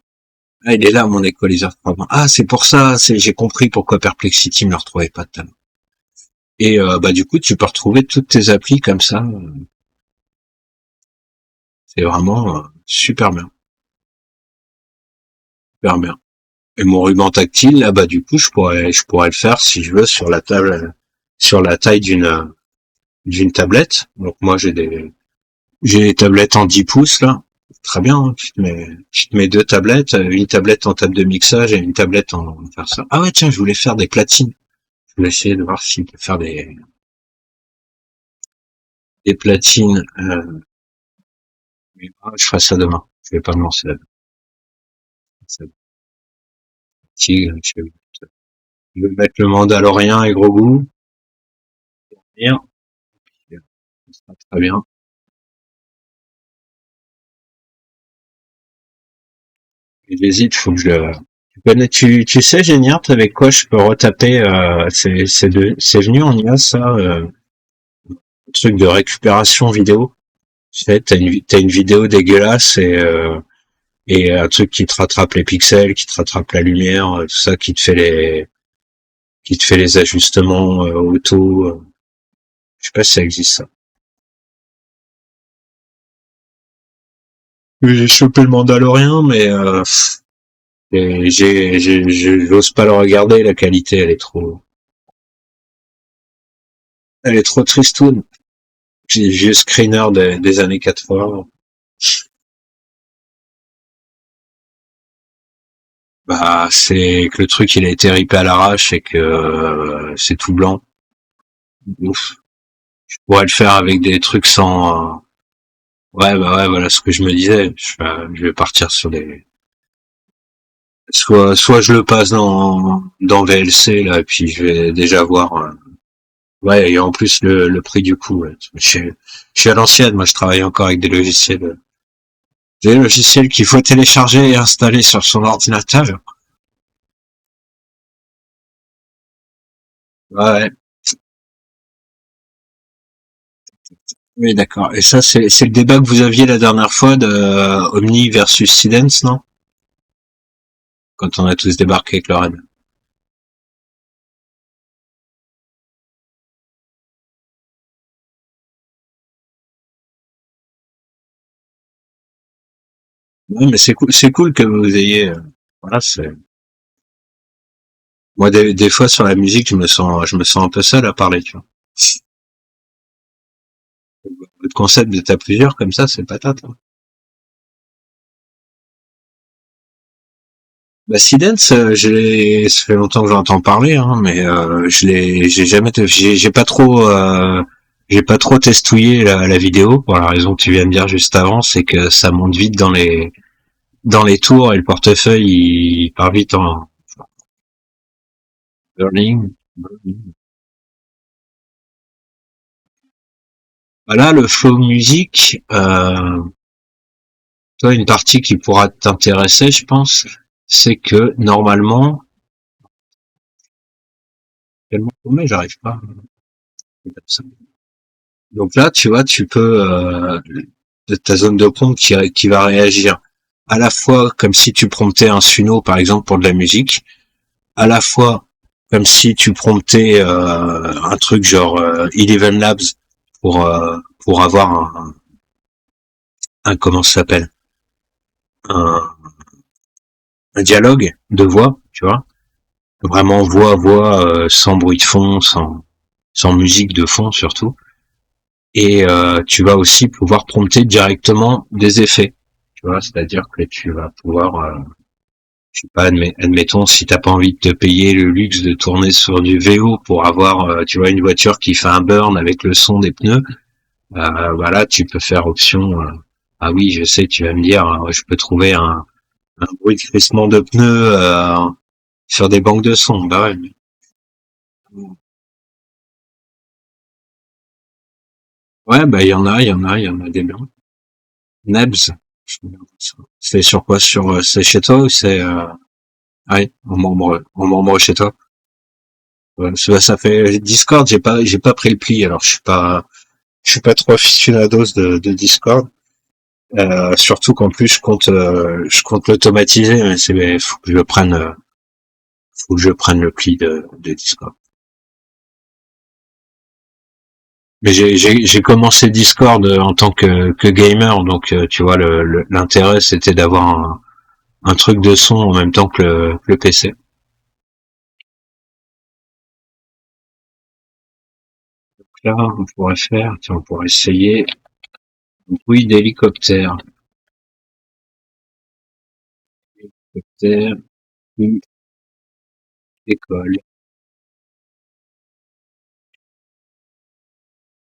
Speaker 2: Ah, il est là, mon équaliseur 320. Ah, c'est pour ça, j'ai compris pourquoi Perplexity me le retrouvait pas tout à l'heure. Et bah du coup, tu peux retrouver toutes tes applis comme ça. C'est vraiment super bien. Super bien. Et mon ruban tactile, là, bah du coup, je pourrais le faire si je veux sur la table, sur la taille d'une tablette. Donc moi, j'ai des tablettes en 10 pouces là. Très bien, hein. Tu te mets deux tablettes, une tablette en table de mixage et une tablette en faire ça. Ah ouais, tiens, je voulais faire des platines. Je voulais essayer de voir si je peux faire des platines. Mais je ferai ça demain. Je vais pas me lancer là-dedans. Je vais mettre le Mandalorien et gros goût. Bien. Ça sera très bien. Et j'hésite, faut que tu sais, Géniard, avec quoi je peux retaper, c'est venu en IA, ça, truc de récupération vidéo. Tu sais, t'as une vidéo dégueulasse et un truc qui te rattrape les pixels, qui te rattrape la lumière, tout ça, qui te fait qui te fait les ajustements auto. Je sais pas si ça existe ça. J'ai chopé le Mandalorian, mais j'ose pas le regarder. La qualité, elle est trop tristoune. J'ai des vieux screener des années 80. Bah, c'est que le truc, il a été ripé à l'arrache et que c'est tout blanc. Ouf. Je pourrais le faire avec des trucs sans. Ouais, bah ouais, voilà ce que je me disais. Je vais partir sur des. Soit je le passe dans VLC là, et puis je vais déjà voir. Ouais, et en plus le prix du coup. Ouais. Je suis à l'ancienne, moi je travaille encore avec des logiciels qu'il faut télécharger et installer sur son ordinateur. Ouais, oui, d'accord. Et ça, c'est le débat que vous aviez la dernière fois de Omni versus Silence, non? Quand on a tous débarqué avec Lorraine. Ouais, mais c'est cool que vous ayez, voilà, c'est, moi, des fois, sur la musique, je me sens un peu seul à parler, tu vois. Le concept de t'as plusieurs, comme ça, c'est patate, hein. Bah, Silence, ça fait longtemps que j'entends parler, hein, mais, j'ai jamais, j'ai pas trop testouillé la vidéo, pour la raison que tu viens de dire juste avant, c'est que ça monte vite dans les tours et le portefeuille, il part vite en burning. Voilà, le flow musique, toi, une partie qui pourra t'intéresser, je pense, c'est que normalement, tellement paumé, j'arrive pas. Donc là, tu vois, tu peux de ta zone de prompt qui va réagir à la fois comme si tu promptais un Suno, par exemple, pour de la musique, à la fois comme si tu promptais un truc genre Eleven Labs pour avoir un comment ça s'appelle, un, un dialogue de voix, tu vois, vraiment voix à voix, sans bruit de fond, sans musique de fond surtout. Et tu vas aussi pouvoir prompter directement des effets, tu vois, c'est-à-dire que tu vas pouvoir, je sais pas, admettons, si t'as pas envie de te payer le luxe de tourner sur du VO pour avoir, tu vois, une voiture qui fait un burn avec le son des pneus, voilà, tu peux faire option. Ah oui, je sais, tu vas me dire, je peux trouver un bruit de crissement de pneus sur des banques de son. Bah ouais. Ouais, bah il y en a des blancs. Nebs. C'est sur quoi? C'est chez toi ou c'est ouais, en membre chez toi. Ouais, ça fait Discord. J'ai pas pris le pli. Alors je suis pas trop aficionados de Discord. Surtout qu'en plus je compte l'automatiser. Mais faut que je prenne, faut que je prenne le pli de Discord. Mais j'ai commencé Discord en tant que gamer, donc tu vois l'intérêt c'était d'avoir un truc de son en même temps que le PC. Donc là on pourrait faire, tiens, on pourrait essayer un bruit d'hélicoptère. Hélicoptère qui décolle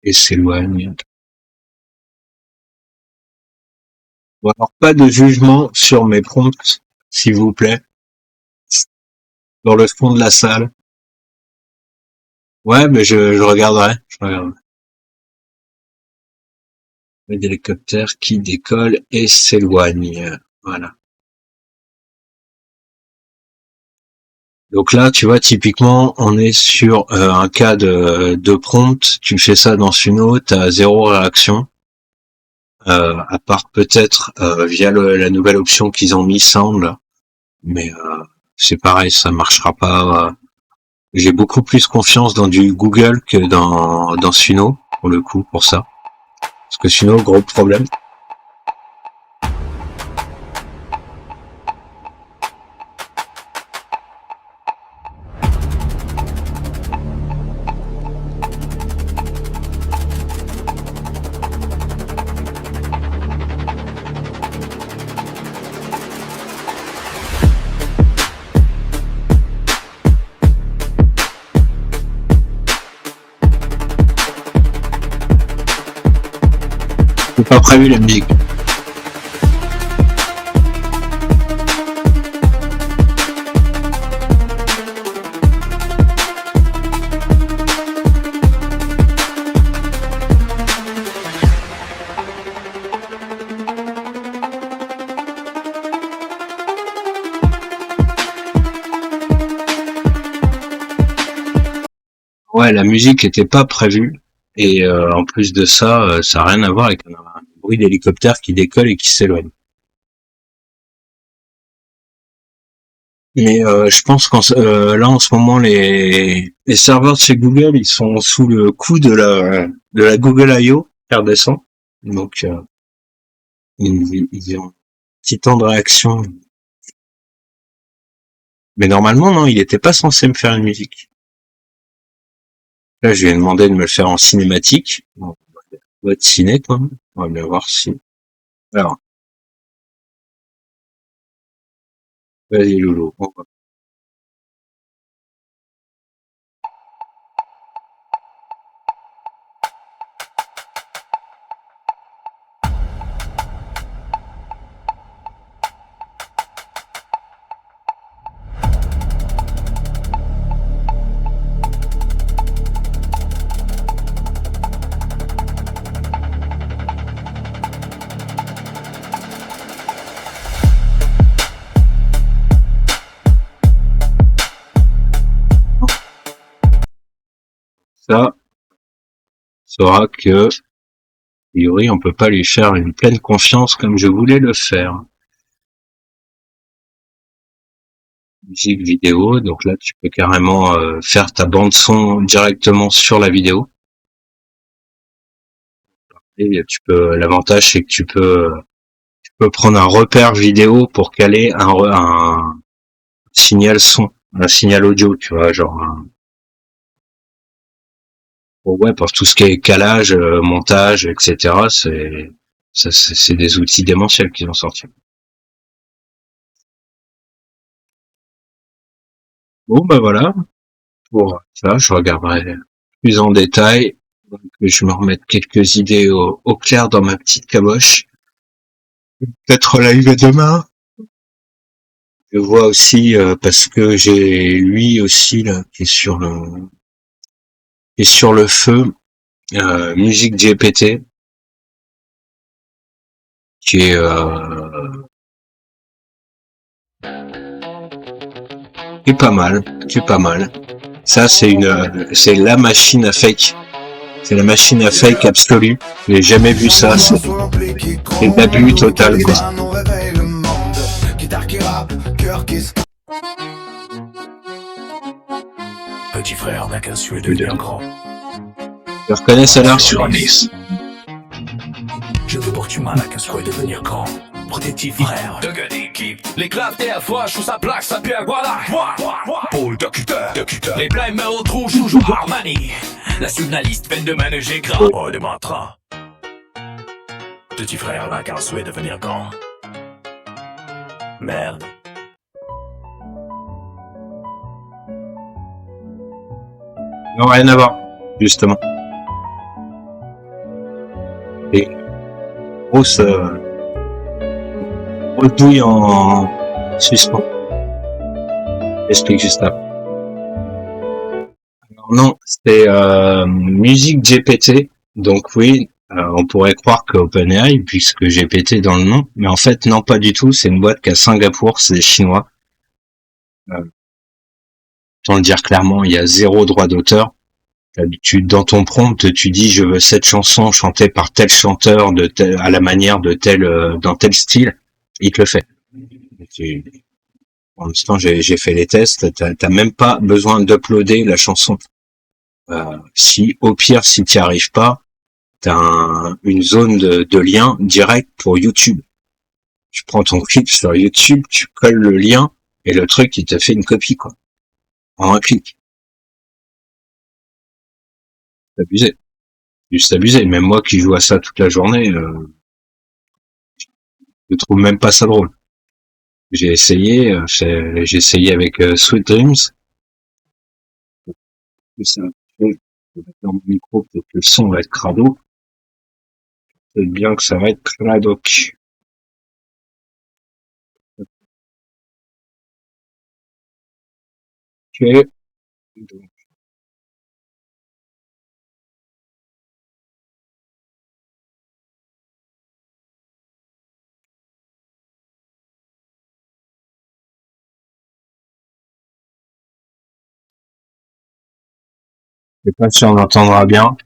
Speaker 2: et s'éloigne. Bon, alors pas de jugement sur mes prompts, s'il vous plaît, dans le fond de la salle. Ouais, mais je regarderai. Je regarderai. L'hélicoptère qui décolle et s'éloigne. Voilà. Donc là, tu vois, typiquement, on est sur un cas de prompt. Tu fais ça dans Suno, t'as zéro réaction. À part peut-être via la nouvelle option qu'ils ont mis Sound. Mais c'est pareil, ça marchera pas. J'ai beaucoup plus confiance dans du Google que dans Suno, pour le coup, pour ça. Parce que Suno, gros problème. C'est pas prévu la musique. Ouais, la musique était pas prévue. Et en plus de ça, ça a rien à voir avec un bruit d'hélicoptère qui décolle et qui s'éloigne. Mais je pense qu'en là en ce moment les serveurs de chez Google ils sont sous le coup de la Google I/O qui redescend. Donc ils ont un petit temps de réaction. Mais normalement non, il était pas censé me faire une musique. Là je lui ai demandé de me le faire en cinématique. Bon, on va être ciné quoi. On va bien voir si. Alors, vas-y Loulou. On va. Ça saura que, a priori, on peut pas lui faire une pleine confiance comme je voulais le faire. Musique vidéo, donc là tu peux carrément faire ta bande son directement sur la vidéo. Et tu peux, l'avantage c'est que tu peux prendre un repère vidéo pour caler un signal son, un signal audio, tu vois, genre ouais, pour tout ce qui est calage, montage, etc. C'est des outils démentiels qu'ils ont sortis. Bon bah voilà, pour ça je regarderai plus en détail, que je me remette quelques idées au clair dans ma petite caboche. Peut-être live demain. Je vois aussi parce que j'ai lui aussi là qui est sur le feu, musique GPT qui est pas mal. Ça c'est la machine à fake. C'est la machine à fake absolue. J'ai jamais vu ça. C'est l'abus total quoi.
Speaker 7: Petit frère n'a qu'un souhait de devenir grand.
Speaker 2: Je reconnais ça là sur Nice.
Speaker 7: Je veux pour que tu m'as qu'un souhait de devenir grand. Pour tes petits frères. De gueule d'équipe. Les claves à fois, je trouve sa plaque, sa pierre, voilà. Paul de cutter. Les blêmes me retrouvent, joue Harmony. Nationaliste, peine de manager grave. Oh, de mantra. Petit frère n'a qu'un souhait de devenir grand. Merde.
Speaker 2: Non, rien à voir, justement. Et grosse douille en suspens. J'explique juste après. Alors non, c'était musique GPT. Donc oui, on pourrait croire que OpenAI, puisque GPT dans le nom, mais en fait non, pas du tout. C'est une boîte qu'à Singapour, c'est des Chinois. Sans le dire clairement, il y a 0 droit d'auteur. Dans ton prompt, tu dis je veux cette chanson chantée par tel chanteur à la manière de tel dans tel style, il te le fait. Pour l'instant, j'ai fait les tests. T'as même pas besoin d'uploader la chanson. Si au pire, si t'y arrives pas, t'as une zone de lien direct pour YouTube. Tu prends ton clip sur YouTube, tu colles le lien et le truc, il te fait une copie, quoi. En un clic. C'est abusé. Juste abusé. Même moi qui joue à ça toute la journée, je trouve même pas ça drôle. J'ai essayé avec Sweet Dreams. Ça, je vais mettre dans mon micro, peut-être que le son va être crado. C'est bien que ça va être cradoc. Ok. Donc, je sais pas si on entendra bien.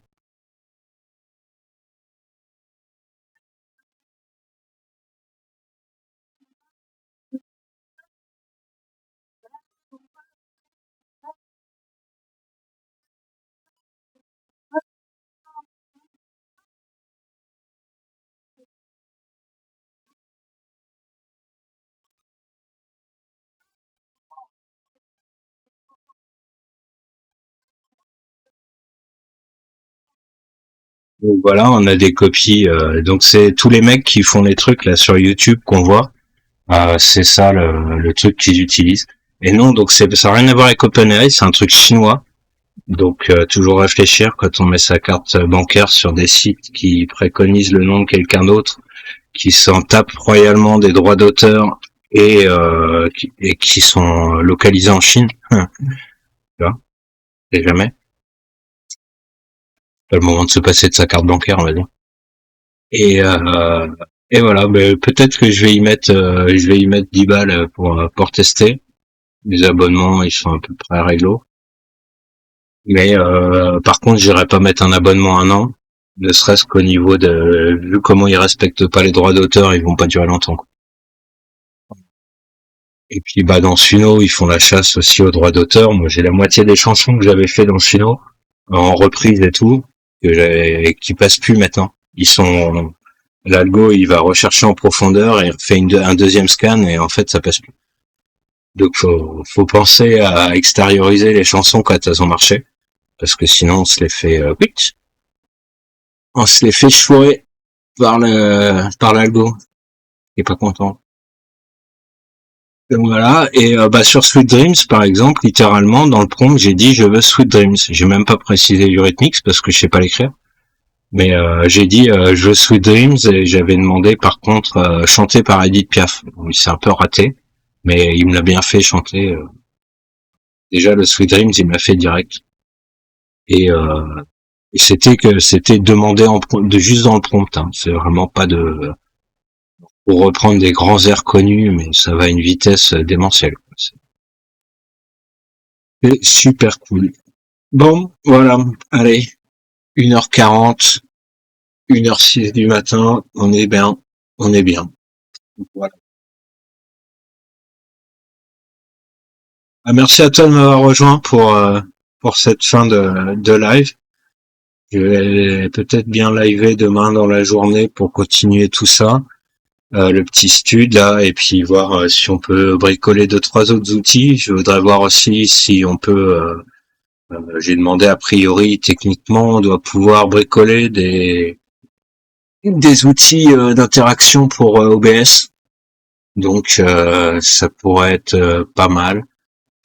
Speaker 2: Donc voilà, on a des copies. Donc c'est tous les mecs qui font les trucs là sur YouTube qu'on voit. C'est ça le truc qu'ils utilisent. Et non, donc ça n'a rien à voir avec OpenAI, c'est un truc chinois. Donc toujours réfléchir quand on met sa carte bancaire sur des sites qui préconisent le nom de quelqu'un d'autre, qui s'en tapent royalement des droits d'auteur et qui sont localisés en Chine. Tu vois, et jamais. C'est pas le moment de se passer de sa carte bancaire, on va dire. Et voilà, peut-être que je vais y mettre 10 balles pour tester. Les abonnements, ils sont à peu près réglo. Mais par contre, j'irai pas mettre un abonnement 1 an, ne serait-ce qu'au niveau de vu comment ils respectent pas les droits d'auteur, ils vont pas durer longtemps, quoi. Et puis dans Suno, ils font la chasse aussi aux droits d'auteur. Moi, j'ai la moitié des chansons que j'avais fait dans Suno en reprise et tout, qui passent plus maintenant. L'algo, il va rechercher en profondeur et fait un deuxième scan et en fait, ça passe plus. Donc, faut penser à extérioriser les chansons quand elles ont marché. Parce que sinon, on se les fait, on se les fait chourer par l'algo. Il est pas content. Donc voilà. Et, sur Sweet Dreams, par exemple, littéralement, dans le prompt, j'ai dit, je veux Sweet Dreams. J'ai même pas précisé Eurythmics parce que je sais pas l'écrire. Mais j'ai dit je veux Sweet Dreams et j'avais demandé par contre chanter par Edith Piaf. Bon, il s'est un peu raté, mais il me l'a bien fait chanter. Déjà le Sweet Dreams, il me l'a fait direct. Et c'était demandé juste dans le prompt. Hein. C'est vraiment pas pour reprendre des grands airs connus, mais ça va à une vitesse démentielle. C'est super cool. Bon, voilà. Allez. 1h40, 1h06 du matin, on est bien. Voilà. Merci à toi de m'avoir rejoint pour cette fin de live. Je vais peut-être bien liver demain dans la journée pour continuer tout ça, le petit stud là, et puis voir si on peut bricoler 2-3 autres outils. Je voudrais voir aussi si on peut j'ai demandé a priori, techniquement, on doit pouvoir bricoler des outils d'interaction pour OBS. Donc ça pourrait être pas mal.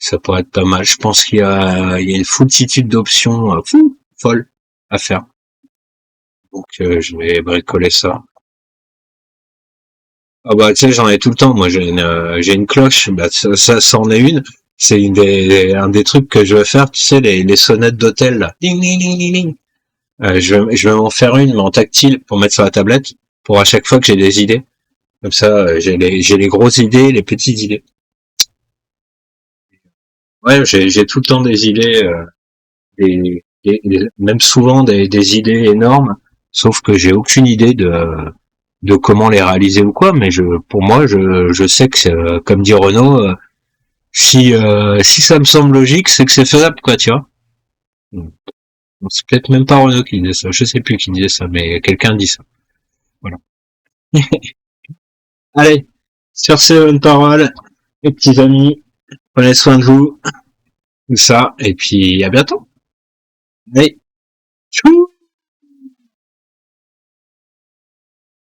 Speaker 2: Je pense qu'il y a une foultitude d'options folles à faire. Donc je vais bricoler ça. Ah bah tu sais, j'en ai tout le temps. Moi j'ai une cloche. Ça en est une. C'est un des trucs que je veux faire, tu sais, les sonnettes d'hôtel, là. Ding, ding, ding, ding, ding. Je vais m'en faire une, mais en tactile, pour mettre sur la tablette, pour à chaque fois que j'ai des idées. Comme ça, j'ai les grosses idées, les petites idées. Ouais, j'ai tout le temps des idées, même souvent des idées énormes, sauf que j'ai aucune idée de comment les réaliser ou quoi, mais pour moi, je sais que, comme dit Renaud, Si ça me semble logique, c'est que c'est faisable, quoi, tu vois. Bon, c'est peut-être même pas Renaud qui disait ça, je sais plus qui disait ça, mais quelqu'un dit ça. Voilà. Allez, sur ces bonnes paroles, les petits amis, prenez soin de vous, tout ça, et puis à bientôt. Allez, tchou!